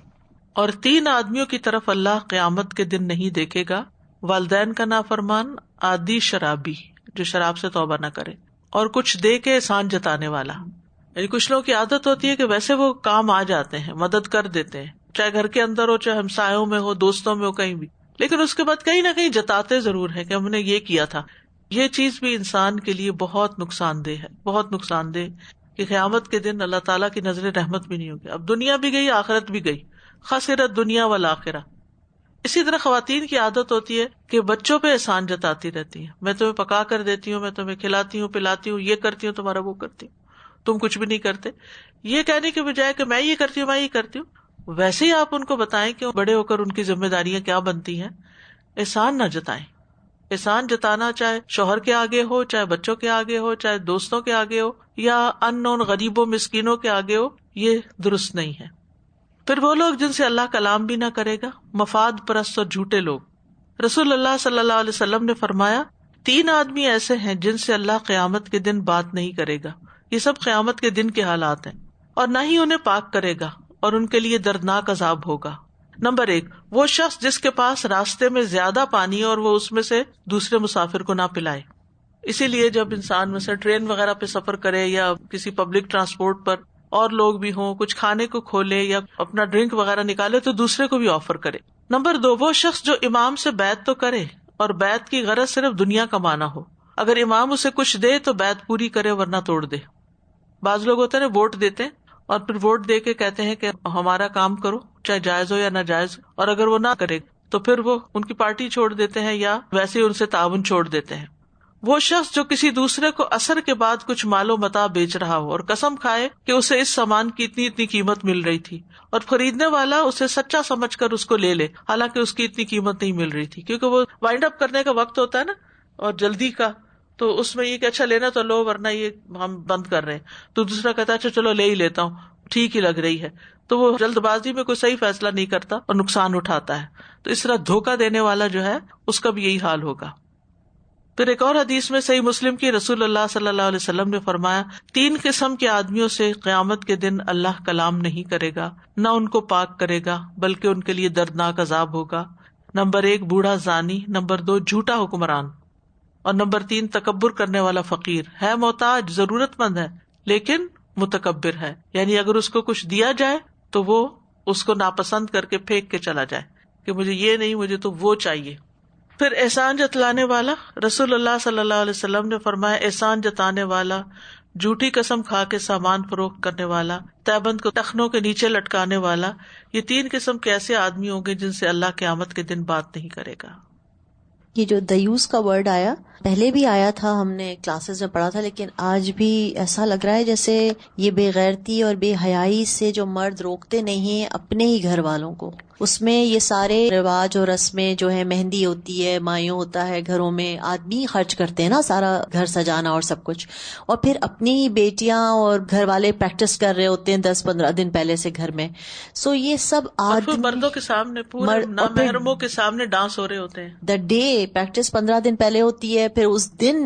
اور 3 آدمیوں کی طرف اللہ قیامت کے دن نہیں دیکھے گا: والدین کا نافرمان، عادی شرابی جو شراب سے توبہ نہ کرے، اور کچھ دے کے احسان جتانے والا. یعنی کچھ لوگوں کی عادت ہوتی ہے کہ ویسے وہ کام آ جاتے ہیں، مدد کر دیتے ہیں، چاہے گھر کے اندر ہو، چاہے ہمسایوں میں ہو، دوستوں میں ہو، کہیں بھی، لیکن اس کے بعد کہیں نہ کہیں جتاتے ضرور ہیں کہ ہم نے یہ کیا تھا. یہ چیز بھی انسان کے لیے بہت نقصان دہ ہے، بہت نقصان دہ، کہ قیامت کے دن اللہ تعالیٰ کی نظر رحمت بھی نہیں ہوگی. اب دنیا بھی گئی، آخرت بھی گئی، خسرت دنیا والآخرہ. اسی طرح خواتین کی عادت ہوتی ہے کہ بچوں پہ احسان جتاتی رہتی ہیں، میں تمہیں پکا کر دیتی ہوں، میں تمہیں کھلاتی ہوں، پلاتی ہوں، یہ کرتی ہوں، تمہارا وہ کرتی ہوں، تم کچھ بھی نہیں کرتے. یہ کہنے کے بجائے کہ میں یہ کرتی ہوں، میں یہ کرتی ہوں، ویسے ہی آپ ان کو بتائیں کہ بڑے ہو کر ان کی ذمہ داریاں کیا بنتی ہیں. احسان نہ جتائیں. احسان جتانا چاہے شوہر کے آگے ہو، چاہے بچوں کے آگے ہو، چاہے دوستوں کے آگے ہو، یا ان نون غریبوں مسکینوں کے آگے ہو، یہ درست نہیں ہے. پھر وہ لوگ جن سے اللہ کلام بھی نہ کرے گا، مفاد پرست اور جھوٹے لوگ. رسول اللہ صلی اللہ علیہ وسلم نے فرمایا 3 آدمی ایسے ہیں جن سے اللہ قیامت کے دن بات نہیں کرے گا. یہ سب قیامت کے دن کے حالات ہیں، اور نہ ہی انہیں پاک کرے گا، اور ان کے لیے دردناک عذاب ہوگا. نمبر 1، وہ شخص جس کے پاس راستے میں زیادہ پانی اور وہ اس میں سے دوسرے مسافر کو نہ پلائے. اسی لیے جب انسان میں سے ٹرین وغیرہ پہ سفر کرے یا کسی پبلک ٹرانسپورٹ پر اور لوگ بھی ہوں، کچھ کھانے کو کھولے یا اپنا ڈرنک وغیرہ نکالے تو دوسرے کو بھی آفر کرے. نمبر 2، وہ شخص جو امام سے بیعت تو کرے اور بیعت کی غرض صرف دنیا کمانا ہو. اگر امام اسے کچھ دے تو بیعت پوری کرے ورنہ توڑ دے. بعض لوگ ہوتے ہیں ووٹ دیتے ہیں اور پھر ووٹ دے کے کہتے ہیں کہ ہمارا کام کرو، چاہے جائز ہو یا ناجائز، اور اگر وہ نہ کرے تو پھر وہ ان کی پارٹی چھوڑ دیتے ہیں یا ویسے ہی ان سے تعاون چھوڑ دیتے ہیں. وہ شخص جو کسی دوسرے کو عصر کے بعد کچھ مال و متاع بیچ رہا ہو اور قسم کھائے کہ اسے اس سامان کی اتنی قیمت مل رہی تھی، اور خریدنے والا اسے سچا سمجھ کر اس کو لے لے حالانکہ اس کی اتنی قیمت نہیں مل رہی تھی، کیونکہ وہ وائنڈ اپ کرنے کا وقت ہوتا ہے نا اور جلدی کا، تو اس میں یہ کہ اچھا لینا تو لو ورنہ یہ ہم بند کر رہے ہیں. تو دوسرا کہتا ہے اچھا چلو لے ہی لیتا ہوں، ٹھیک ہی لگ رہی ہے. تو وہ جلد بازی میں کوئی صحیح فیصلہ نہیں کرتا اور نقصان اٹھاتا ہے. تو اس طرح دھوکہ دینے والا جو ہے اس کا بھی یہی حال ہوگا. پھر ایک اور حدیث میں صحیح مسلم کی رسول اللہ صلی اللہ علیہ وسلم نے فرمایا 3 قسم کے آدمیوں سے قیامت کے دن اللہ کلام نہیں کرے گا، نہ ان کو پاک کرے گا بلکہ ان کے لیے دردناک عذاب ہوگا. نمبر 1، بوڑھا زانی. نمبر 2، جھوٹا حکمران. اور نمبر 3، تکبر کرنے والا فقیر. ہے محتاج، ضرورت مند ہے، لیکن متکبر ہے، یعنی اگر اس کو کچھ دیا جائے تو وہ اس کو ناپسند کر کے پھینک کے چلا جائے کہ مجھے یہ نہیں، مجھے تو وہ چاہیے. پھر احسان جتلانے والا. رسول اللہ صلی اللہ علیہ وسلم نے فرمایا احسان جتانے والا، جھوٹی قسم کھا کے سامان فروخت کرنے والا، تہبند کو ٹخنوں کے نیچے لٹکانے والا، یہ 3 قسم کے ایسے آدمی ہوں گے جن سے اللہ قیامت کے دن بات نہیں کرے گا. یہ جو دیوس کا ورڈ آیا پہلے بھی آیا تھا، ہم نے کلاسز میں پڑھا تھا، لیکن آج بھی ایسا لگ رہا ہے جیسے یہ بے غیرتی اور بے حیائی سے جو مرد روکتے نہیں ہیں اپنے ہی گھر والوں کو، اس میں یہ سارے رواج اور رسمیں جو ہے، مہندی ہوتی ہے، مایوں ہوتا ہے، گھروں میں آدمی خرچ کرتے ہیں نا سارا گھر سجانا اور سب کچھ، اور پھر اپنی ہی بیٹیاں اور گھر والے پریکٹس کر رہے ہوتے ہیں 10-15 دن پہلے سے گھر میں. سو یہ سب آدمی مردوں کے سامنے پورے نامحرموں کے سامنے ڈانس ہو رہے ہوتے ہیں. دا ڈے پریکٹس 15 دن پہلے ہوتی ہے، پھر اس دن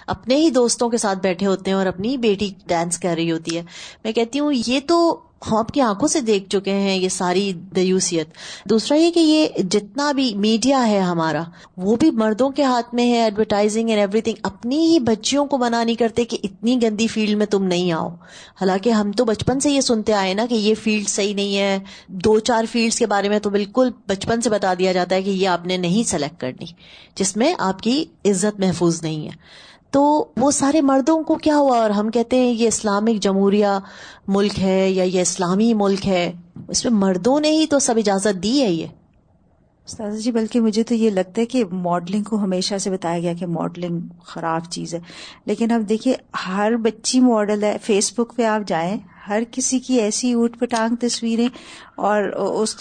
اپنے ہی دوستوں کے ساتھ بیٹھے ہوتے ہیں اور اپنی بیٹی ڈانس کر رہی ہوتی ہے. میں کہتی ہوں یہ تو ہم اپنی آنکھوں سے دیکھ چکے ہیں یہ ساری دیوسیت. دوسرا یہ کہ یہ جتنا بھی میڈیا ہے ہمارا وہ بھی مردوں کے ہاتھ میں ہے، ایڈورٹائزنگ اینڈ ایوری تھنگ. اپنی ہی بچیوں کو منع نہیں کرتے کہ اتنی گندی فیلڈ میں تم نہیں آؤ، حالانکہ ہم تو بچپن سے یہ سنتے آئے نا کہ یہ فیلڈ صحیح نہیں ہے. 2-4 فیلڈز کے بارے میں تو بالکل بچپن سے بتا دیا جاتا ہے کہ یہ آپ نے نہیں سلیکٹ کرنی، جس میں آپ کی عزت محفوظ نہیں ہے. تو وہ سارے مردوں کو کیا ہوا، اور ہم کہتے ہیں یہ اسلامک جمہوریہ ملک ہے یا یہ اسلامی ملک ہے، اس میں مردوں نے ہی تو سب اجازت دی ہے. یہ استاذ جی بلکہ مجھے تو یہ لگتا ہے کہ ماڈلنگ کو ہمیشہ سے بتایا گیا کہ ماڈلنگ خراب چیز ہے، لیکن اب دیکھیے ہر بچی ماڈل ہے. فیس بک پہ آپ جائیں، ہر کسی کی ایسی اوٹ پٹانگ تصویریں، اور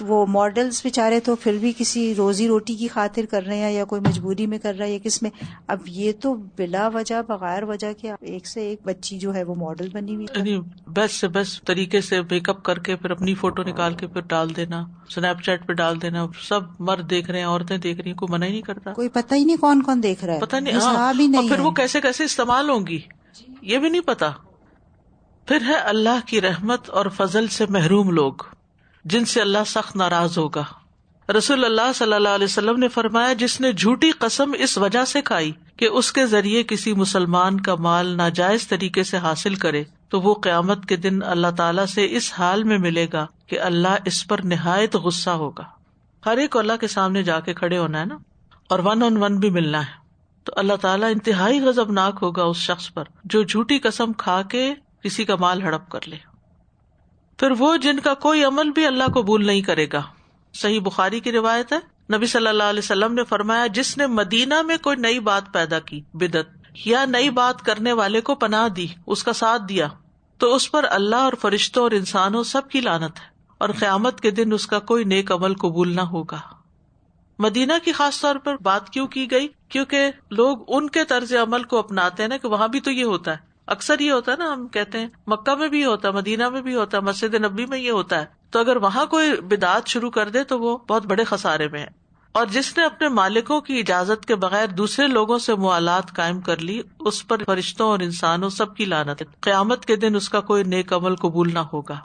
وہ ماڈلز بیچارے تو پھر بھی کسی روزی روٹی کی خاطر کر رہے ہیں یا کوئی مجبوری میں کر رہا ہے یا کس میں. اب یہ تو بلا وجہ بغیر وجہ کے ایک سے ایک بچی جو ہے وہ ماڈل بنی ہوئی، یعنی بیسٹ سے بیسٹ طریقے سے میک اپ کر کے پھر اپنی فوٹو نکال کے پھر ڈال دینا، اسنیپ چیٹ پہ ڈال دینا. سب مرد دیکھ رہے ہیں، عورتیں دیکھ رہی ہیں، کوئی منع ہی نہیں کرتا. کوئی پتہ ہی نہیں کون کون دیکھ رہا ہے، پتہ نہیں. حساب ہی نہیں. اور پھر وہ کیسے کیسے استعمال ہوں گی یہ بھی نہیں پتا. پھر ہے اللہ کی رحمت اور فضل سے محروم لوگ جن سے اللہ سخت ناراض ہوگا. رسول اللہ صلی اللہ علیہ وسلم نے فرمایا، جس نے جھوٹی قسم اس وجہ سے کھائی کہ اس کے ذریعے کسی مسلمان کا مال ناجائز طریقے سے حاصل کرے، تو وہ قیامت کے دن اللہ تعالیٰ سے اس حال میں ملے گا کہ اللہ اس پر نہایت غصہ ہوگا. ہر ایک کو اللہ کے سامنے جا کے کھڑے ہونا ہے نا، اور 1 on 1 بھی ملنا ہے. تو اللہ تعالیٰ انتہائی غضبناک ہوگا اس شخص پر جو جھوٹی قسم کھا کے کسی کا مال ہڑپ کر لے. پھر وہ جن کا کوئی عمل بھی اللہ قبول نہیں کرے گا. صحیح بخاری کی روایت ہے، نبی صلی اللہ علیہ وسلم نے فرمایا، جس نے مدینہ میں کوئی نئی بات پیدا کی، بدعت یا نئی بات کرنے والے کو پناہ دی، اس کا ساتھ دیا، تو اس پر اللہ اور فرشتوں اور انسانوں سب کی لعنت ہے، اور قیامت کے دن اس کا کوئی نیک عمل قبول نہ ہوگا. مدینہ کی خاص طور پر بات کیوں کی گئی؟ کیونکہ لوگ ان کے طرز عمل کو اپناتے ہیں نا، کہ وہاں بھی تو یہ ہوتا ہے. اکثر یہ ہوتا ہے نا، ہم کہتے ہیں مکہ میں بھی ہوتا ہے، مدینہ میں بھی ہوتا ہے، مسجد نبی میں یہ ہوتا ہے. تو اگر وہاں کوئی بدعات شروع کر دے تو وہ بہت بڑے خسارے میں ہے. اور جس نے اپنے مالکوں کی اجازت کے بغیر دوسرے لوگوں سے موالات قائم کر لی، اس پر فرشتوں اور انسانوں سب کی لعنت ہے. قیامت کے دن اس کا کوئی نیک عمل قبول نہ ہوگا.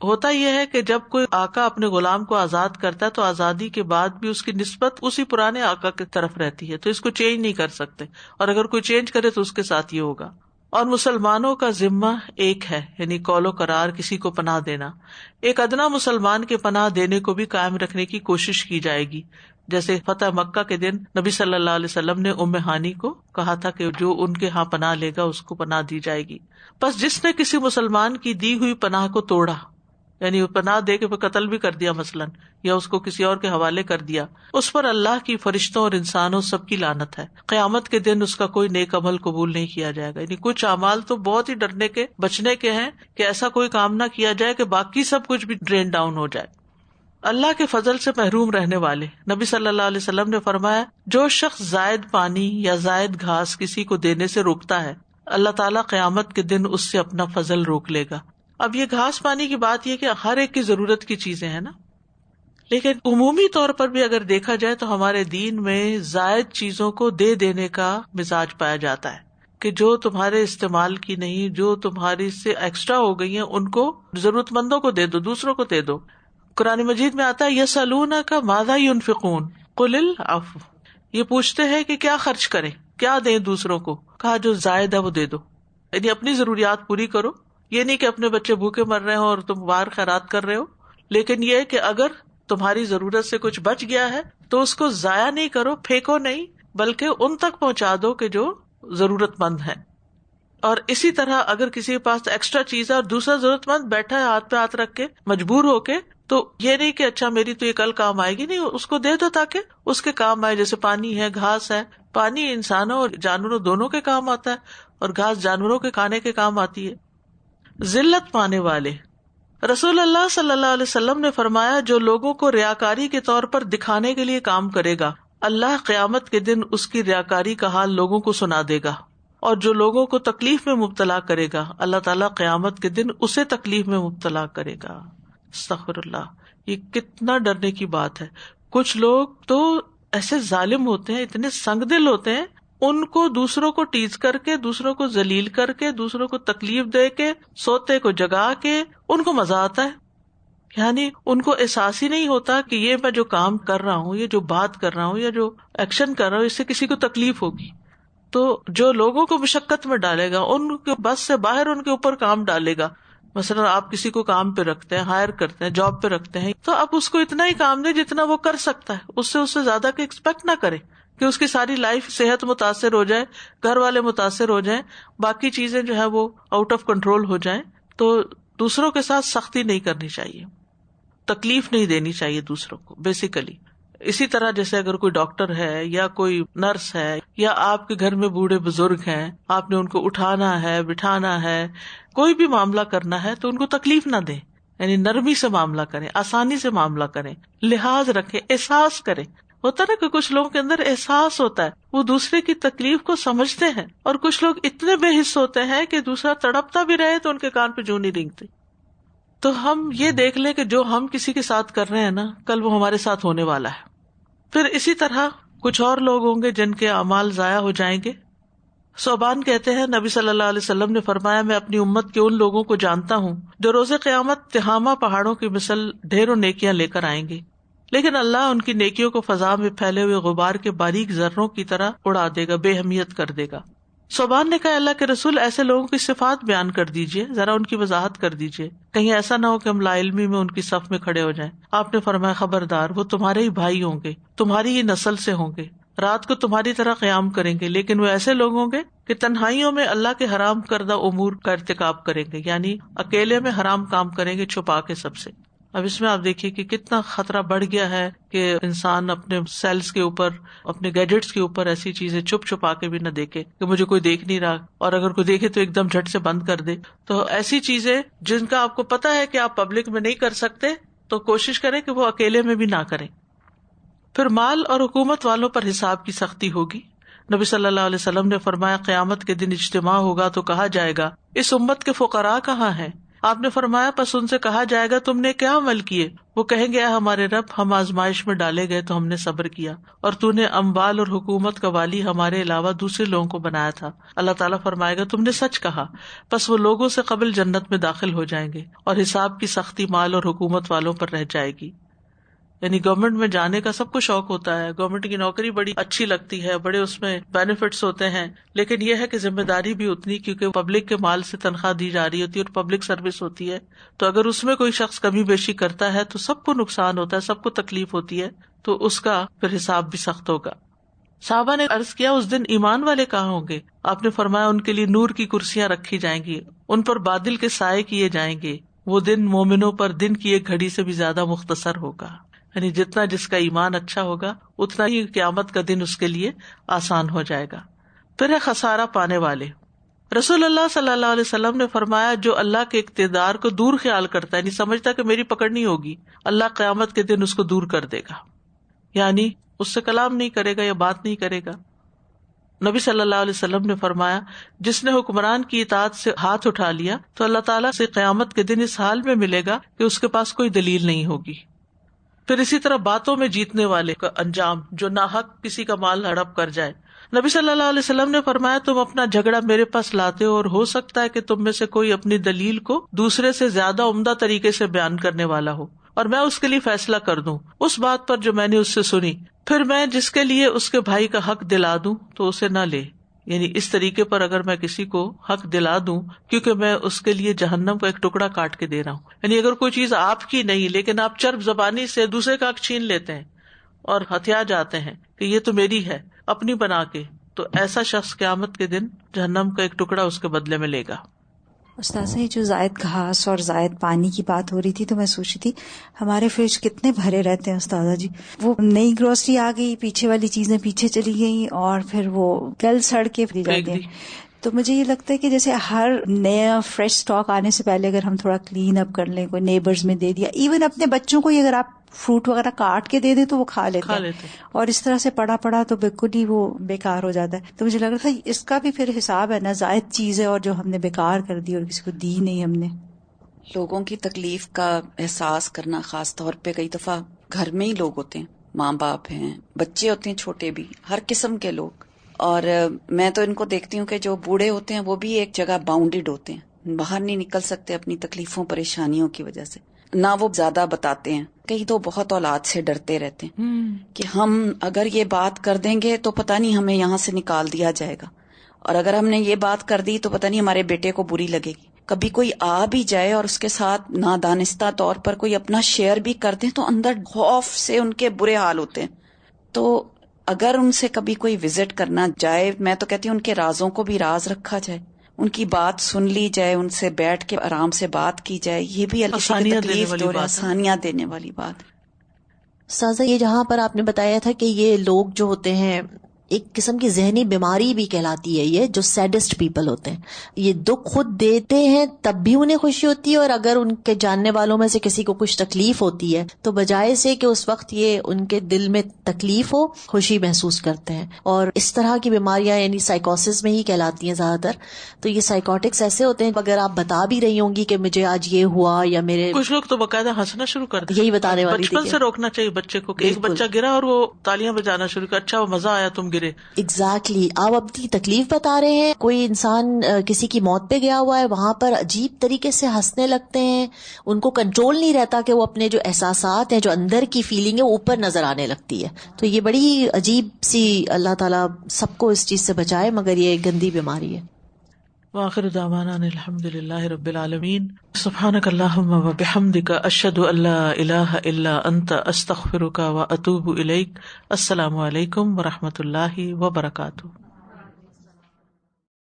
ہوتا یہ ہے کہ جب کوئی آقا اپنے غلام کو آزاد کرتا ہے تو آزادی کے بعد بھی اس کی نسبت اسی پرانے آقا کی طرف رہتی ہے، تو اس کو چینج نہیں کر سکتے، اور اگر کوئی چینج کرے تو اس کے ساتھ یہ ہوگا. اور مسلمانوں کا ذمہ ایک ہے، یعنی قول و قرار، کسی کو پناہ دینا. ایک ادنا مسلمان کے پناہ دینے کو بھی قائم رکھنے کی کوشش کی جائے گی. جیسے فتح مکہ کے دن نبی صلی اللہ علیہ وسلم نے ام ہانی کو کہا تھا کہ جو ان کے ہاں پناہ لے گا اس کو پناہ دی جائے گی. بس جس نے کسی مسلمان کی دی ہوئی پناہ کو توڑا، یعنی پناہ دے کے قتل بھی کر دیا مثلاً، یا اس کو کسی اور کے حوالے کر دیا، اس پر اللہ کی فرشتوں اور انسانوں سب کی لعنت ہے. قیامت کے دن اس کا کوئی نیک عمل قبول نہیں کیا جائے گا. یعنی کچھ اعمال تو بہت ہی ڈرنے کے، بچنے کے ہیں کہ ایسا کوئی کام نہ کیا جائے کہ باقی سب کچھ بھی ڈرین ڈاؤن ہو جائے. اللہ کے فضل سے محروم رہنے والے. نبی صلی اللہ علیہ وسلم نے فرمایا، جو شخص زائد پانی یا زائد گھاس کسی کو دینے سے روکتا ہے، اللہ تعالیٰ قیامت کے دن اس سے اپنا فضل روک لے گا. اب یہ گھاس پانی کی بات یہ کہ ہر ایک کی ضرورت کی چیزیں ہیں نا، لیکن عمومی طور پر بھی اگر دیکھا جائے تو ہمارے دین میں زائد چیزوں کو دے دینے کا مزاج پایا جاتا ہے کہ جو تمہارے استعمال کی نہیں، جو تمہاری سے ایکسٹرا ہو گئی ہیں، ان کو ضرورت مندوں کو دے دو، دوسروں کو دے دو. قرآن مجید میں آتا ہے، یسألونک ماذا ينفقون قل العفو. یہ پوچھتے ہیں کہ کیا خرچ کریں، کیا دیں دوسروں کو. کہا جو زائد ہے وہ دے دو، یعنی اپنی ضروریات پوری کرو. یہ نہیں کہ اپنے بچے بھوکے مر رہے ہو اور تم باہر خیرات کر رہے ہو، لیکن یہ کہ اگر تمہاری ضرورت سے کچھ بچ گیا ہے تو اس کو ضائع نہیں کرو، پھینکو نہیں، بلکہ ان تک پہنچا دو کہ جو ضرورت مند ہے. اور اسی طرح اگر کسی کے پاس ایکسٹرا چیز ہے اور دوسرا ضرورت مند بیٹھا ہے ہاتھ پہ ہاتھ رکھ کے مجبور ہو کے، تو یہ نہیں کہ اچھا میری تو یہ کل کام آئے گی، نہیں، اس کو دے دو تاکہ اس کے کام آئے. جیسے پانی ہے، گھاس ہے، پانی انسانوں اور جانوروں دونوں کے کام آتا ہے، اور گھاس جانوروں کے کھانے کے کام آتی ہے. ذلت پانے والے. رسول اللہ صلی اللہ علیہ وسلم نے فرمایا، جو لوگوں کو ریاکاری کے طور پر دکھانے کے لیے کام کرے گا، اللہ قیامت کے دن اس کی ریاکاری کا حال لوگوں کو سنا دے گا. اور جو لوگوں کو تکلیف میں مبتلا کرے گا، اللہ تعالیٰ قیامت کے دن اسے تکلیف میں مبتلا کرے گا. استغفر اللہ. یہ کتنا ڈرنے کی بات ہے. کچھ لوگ تو ایسے ظالم ہوتے ہیں، اتنے سنگ دل ہوتے ہیں، ان کو دوسروں کو ٹیز کر کے، دوسروں کو ذلیل کر کے، دوسروں کو تکلیف دے کے، سوتے کو جگا کے ان کو مزہ آتا ہے. یعنی ان کو احساس ہی نہیں ہوتا کہ یہ میں جو کام کر رہا ہوں، یہ جو بات کر رہا ہوں، یا جو ایکشن کر رہا ہوں، اس سے کسی کو تکلیف ہوگی. تو جو لوگوں کو مشقت میں ڈالے گا، ان کے بس سے باہر ان کے اوپر کام ڈالے گا. مثلا آپ کسی کو کام پہ رکھتے ہیں، ہائر کرتے ہیں، جاب پہ رکھتے ہیں، تو آپ اس کو اتنا ہی کام دیں جتنا وہ کر سکتا ہے، اس سے زیادہ کہ ایکسپیکٹ نہ کرے کہ اس کی ساری لائف صحت متاثر ہو جائے، گھر والے متاثر ہو جائیں، باقی چیزیں جو ہے وہ آؤٹ آف کنٹرول ہو جائیں. تو دوسروں کے ساتھ سختی نہیں کرنی چاہیے، تکلیف نہیں دینی چاہیے دوسروں کو. بیسیکلی اسی طرح جیسے اگر کوئی ڈاکٹر ہے یا کوئی نرس ہے یا آپ کے گھر میں بوڑھے بزرگ ہیں، آپ نے ان کو اٹھانا ہے، بٹھانا ہے، کوئی بھی معاملہ کرنا ہے تو ان کو تکلیف نہ دیں، یعنی نرمی سے معاملہ کریں، آسانی سے معاملہ کریں، لحاظ رکھیں، احساس کریں. ہوتا نا کہ کچھ لوگوں کے اندر احساس ہوتا ہے، وہ دوسرے کی تکلیف کو سمجھتے ہیں، اور کچھ لوگ اتنے بے حس ہوتے ہیں کہ دوسرا تڑپتا بھی رہے تو ان کے کان پہ جوں نہیں رینگتی. تو ہم یہ دیکھ لیں کہ جو ہم کسی کے ساتھ کر رہے ہیں نا، کل وہ ہمارے ساتھ ہونے والا ہے. پھر اسی طرح کچھ اور لوگ ہوں گے جن کے اعمال ضائع ہو جائیں گے. صوبان کہتے ہیں نبی صلی اللہ علیہ وسلم نے فرمایا، میں اپنی امت کے ان لوگوں کو جانتا ہوں جو روز قیامت تہامہ پہاڑوں کی مثل ڈھیروں نیکیاں لے کر آئیں گے، لیکن اللہ ان کی نیکیوں کو فضا میں پھیلے ہوئے غبار کے باریک ذروں کی طرح اڑا دے گا، بے اہمیت کر دے گا. صوبان نے کہا، اللہ کے رسول، ایسے لوگوں کی صفات بیان کر دیجئے، ذرا ان کی وضاحت کر دیجئے، کہیں ایسا نہ ہو کہ ہم لا علمی میں ان کی صف میں کھڑے ہو جائیں. آپ نے فرمایا، خبردار، وہ تمہارے ہی بھائی ہوں گے، تمہاری ہی نسل سے ہوں گے، رات کو تمہاری طرح قیام کریں گے، لیکن وہ ایسے لوگ ہوں گے کہ تنہائیوں میں اللہ کے حرام کردہ امور کا ارتکاب کریں گے، یعنی اکیلے میں حرام کام کریں گے چھپا کے سب سے. اب اس میں آپ دیکھیے کہ کتنا خطرہ بڑھ گیا ہے کہ انسان اپنے سیلز کے اوپر، اپنے گیجٹس کے اوپر ایسی چیزیں چھپ چھپا کے بھی نہ دیکھے کہ مجھے کوئی دیکھ نہیں رہا، اور اگر کوئی دیکھے تو ایک دم جھٹ سے بند کر دے. تو ایسی چیزیں جن کا آپ کو پتا ہے کہ آپ پبلک میں نہیں کر سکتے تو کوشش کریں کہ وہ اکیلے میں بھی نہ کریں. پھر مال اور حکومت والوں پر حساب کی سختی ہوگی. نبی صلی اللہ علیہ وسلم نے فرمایا، قیامت کے دن اجتماع ہوگا تو کہا جائے گا، اس امت کے فقراء کہاں ہیں؟ آپ نے فرمایا، پس ان سے کہا جائے گا، تم نے کیا عمل کیے؟ وہ کہیں گے، اے ہمارے رب، ہم آزمائش میں ڈالے گئے تو ہم نے صبر کیا، اور تو نے اموال اور حکومت کا والی ہمارے علاوہ دوسرے لوگوں کو بنایا تھا. اللہ تعالیٰ فرمائے گا، تم نے سچ کہا. پس وہ لوگوں سے قبل جنت میں داخل ہو جائیں گے، اور حساب کی سختی مال اور حکومت والوں پر رہ جائے گی. یعنی گورنمنٹ میں جانے کا سب کو شوق ہوتا ہے، گورنمنٹ کی نوکری بڑی اچھی لگتی ہے، بڑے اس میں بینیفٹس ہوتے ہیں، لیکن یہ ہے کہ ذمہ داری بھی اتنی، کیونکہ پبلک کے مال سے تنخواہ دی جا رہی ہوتی ہے اور پبلک سروس ہوتی ہے. تو اگر اس میں کوئی شخص کمی بیشی کرتا ہے تو سب کو نقصان ہوتا ہے، سب کو تکلیف ہوتی ہے، تو اس کا پھر حساب بھی سخت ہوگا. صحابہ نے عرض کیا، اس دن ایمان والے کہاں ہوں گے؟ آپ نے فرمایا، ان کے لیے نور کی کرسیاں رکھی جائیں گی، ان پر بادل کے سائے کیے جائیں گے. وہ دن مومنوں پر دن کی ایک گھڑی سے بھی زیادہ مختصر ہوگا. یعنی جتنا جس کا ایمان اچھا ہوگا اتنا ہی قیامت کا دن اس کے لیے آسان ہو جائے گا. پھر ہے خسارہ پانے والے. رسول اللہ صلی اللہ علیہ وسلم نے فرمایا، جو اللہ کے اقتدار کو دور خیال کرتا ہے، یعنی سمجھتا کہ میری پکڑ نہیں ہوگی، اللہ قیامت کے دن اس کو دور کر دے گا، یعنی اس سے کلام نہیں کرے گا یا بات نہیں کرے گا. نبی صلی اللہ علیہ وسلم نے فرمایا، جس نے حکمران کی اطاعت سے ہاتھ اٹھا لیا تو اللہ تعالیٰ سے قیامت کے دن اس حال میں ملے گا کہ اس کے پاس کوئی دلیل نہیں ہوگی. پھر اسی طرح باتوں میں جیتنے والے کا انجام، جو ناحق کسی کا مال ہڑپ کر جائے. نبی صلی اللہ علیہ وسلم نے فرمایا، تم اپنا جھگڑا میرے پاس لاتے ہو، اور ہو سکتا ہے کہ تم میں سے کوئی اپنی دلیل کو دوسرے سے زیادہ عمدہ طریقے سے بیان کرنے والا ہو، اور میں اس کے لیے فیصلہ کر دوں اس بات پر جو میں نے اس سے سنی. پھر میں جس کے لیے اس کے بھائی کا حق دلا دوں تو اسے نہ لے. یعنی اس طریقے پر اگر میں کسی کو حق دلا دوں، کیونکہ میں اس کے لیے جہنم کا ایک ٹکڑا کاٹ کے دے رہا ہوں. یعنی اگر کوئی چیز آپ کی نہیں لیکن آپ چرب زبانی سے دوسرے کا حق چھین لیتے ہیں اور ہتھیا جاتے ہیں کہ یہ تو میری ہے اپنی بنا کے، تو ایسا شخص قیامت کے دن جہنم کا ایک ٹکڑا اس کے بدلے میں لے گا. استاذہ، یہ جو زائد گھاس اور زائد پانی کی بات ہو رہی تھی تو میں سوچ رہی تھی ہمارے فریج کتنے بھرے رہتے ہیں استاذہ جی. وہ نئی گروسری آ گئی، پیچھے والی چیزیں پیچھے چلی گئی اور پھر وہ گل سڑ کے پھر جاتی ہیں. تو مجھے یہ لگتا ہے کہ جیسے ہر نیا فریش سٹاک آنے سے پہلے اگر ہم تھوڑا کلین اپ کر لیں، کوئی نیبرز میں دے دیا، ایون اپنے بچوں کو اگر آپ فروٹ وغیرہ کاٹ کے دے دیں تو وہ کھا لیتے ہیں، اور اس طرح سے پڑا تو بالکل ہی وہ بیکار ہو جاتا ہے. تو مجھے لگ رہا تھا اس کا بھی پھر حساب ہے نا، زائد چیز ہے اور جو ہم نے بیکار کر دی اور کسی کو دی نہیں ہم نے. لوگوں کی تکلیف کا احساس کرنا، خاص طور پہ کئی دفعہ گھر میں ہی لوگ ہوتے ہیں، ماں باپ ہیں، بچے ہوتے ہیں چھوٹے بھی، ہر قسم کے لوگ. اور میں تو ان کو دیکھتی ہوں کہ جو بوڑھے ہوتے ہیں وہ بھی ایک جگہ باؤنڈیڈ ہوتے ہیں، باہر نہیں نکل سکتے اپنی تکلیفوں پریشانیوں کی وجہ سے، نہ وہ زیادہ بتاتے ہیں. کئی تو بہت اولاد سے ڈرتے رہتے ہیں کہ ہم اگر یہ بات کر دیں گے تو پتہ نہیں ہمیں یہاں سے نکال دیا جائے گا، اور اگر ہم نے یہ بات کر دی تو پتہ نہیں ہمارے بیٹے کو بری لگے گی. کبھی کوئی آ بھی جائے اور اس کے ساتھ نادانستہ طور پر کوئی اپنا شیئر بھی کر دیں تو اندر خوف سے ان کے برے حال ہوتے ہیں. تو اگر ان سے کبھی کوئی وزٹ کرنا جائے، میں تو کہتی ہوں ان کے رازوں کو بھی راز رکھا جائے، ان کی بات سن لی جائے، ان سے بیٹھ کے آرام سے بات کی جائے. یہ بھی آسانیاں دینے والی بات. سازا یہ جہاں پر آپ نے بتایا تھا کہ یہ لوگ جو ہوتے ہیں ایک قسم کی ذہنی بیماری بھی کہلاتی ہے، یہ جو سیڈسٹ پیپل ہوتے ہیں، یہ دکھ خود دیتے ہیں تب بھی انہیں خوشی ہوتی ہے، اور اگر ان کے جاننے والوں میں سے کسی کو کچھ تکلیف ہوتی ہے تو بجائے سے کہ اس وقت یہ ان کے دل میں تکلیف ہو، خوشی محسوس کرتے ہیں. اور اس طرح کی بیماریاں یعنی سائیکوسس میں ہی کہلاتی ہیں زیادہ تر. تو یہ سائیکوٹکس ایسے ہوتے ہیں، اگر آپ بتا بھی رہی ہوں گی کہ مجھے آج یہ ہوا، یا میرے کچھ لوگ تو باقاعدہ ہنسنا شروع کر دیں. یہی بتانے والی تھی بچپن سے روکنا چاہیے بچے کو کہ ایک بچہ گرا اور وہ تالیاں بجانا شروع کر، اچھا وہ مزہ آیا تم گرے. ایگزیکٹلی. آپ اپنی تکلیف بتا رہے ہیں، کوئی انسان کسی کی موت پہ گیا ہوا ہے، وہاں پر عجیب طریقے سے ہنسنے لگتے ہیں، ان کو کنٹرول نہیں رہتا کہ وہ اپنے جو احساسات ہیں، جو اندر کی فیلنگ ہے، وہ اوپر نظر آنے لگتی ہے. تو یہ بڑی عجیب سی، اللہ تعالیٰ سب کو اس چیز سے بچائے، مگر یہ گندی بیماری ہے. وآخر دعوانا الحمد للہ رب العالمین. سبحانک اللہم وبحمدک، اشہد ان لا الہ الا انت، استغفرک واتوب الیک. السلام علیکم ورحمۃ اللہ وبرکاتہ.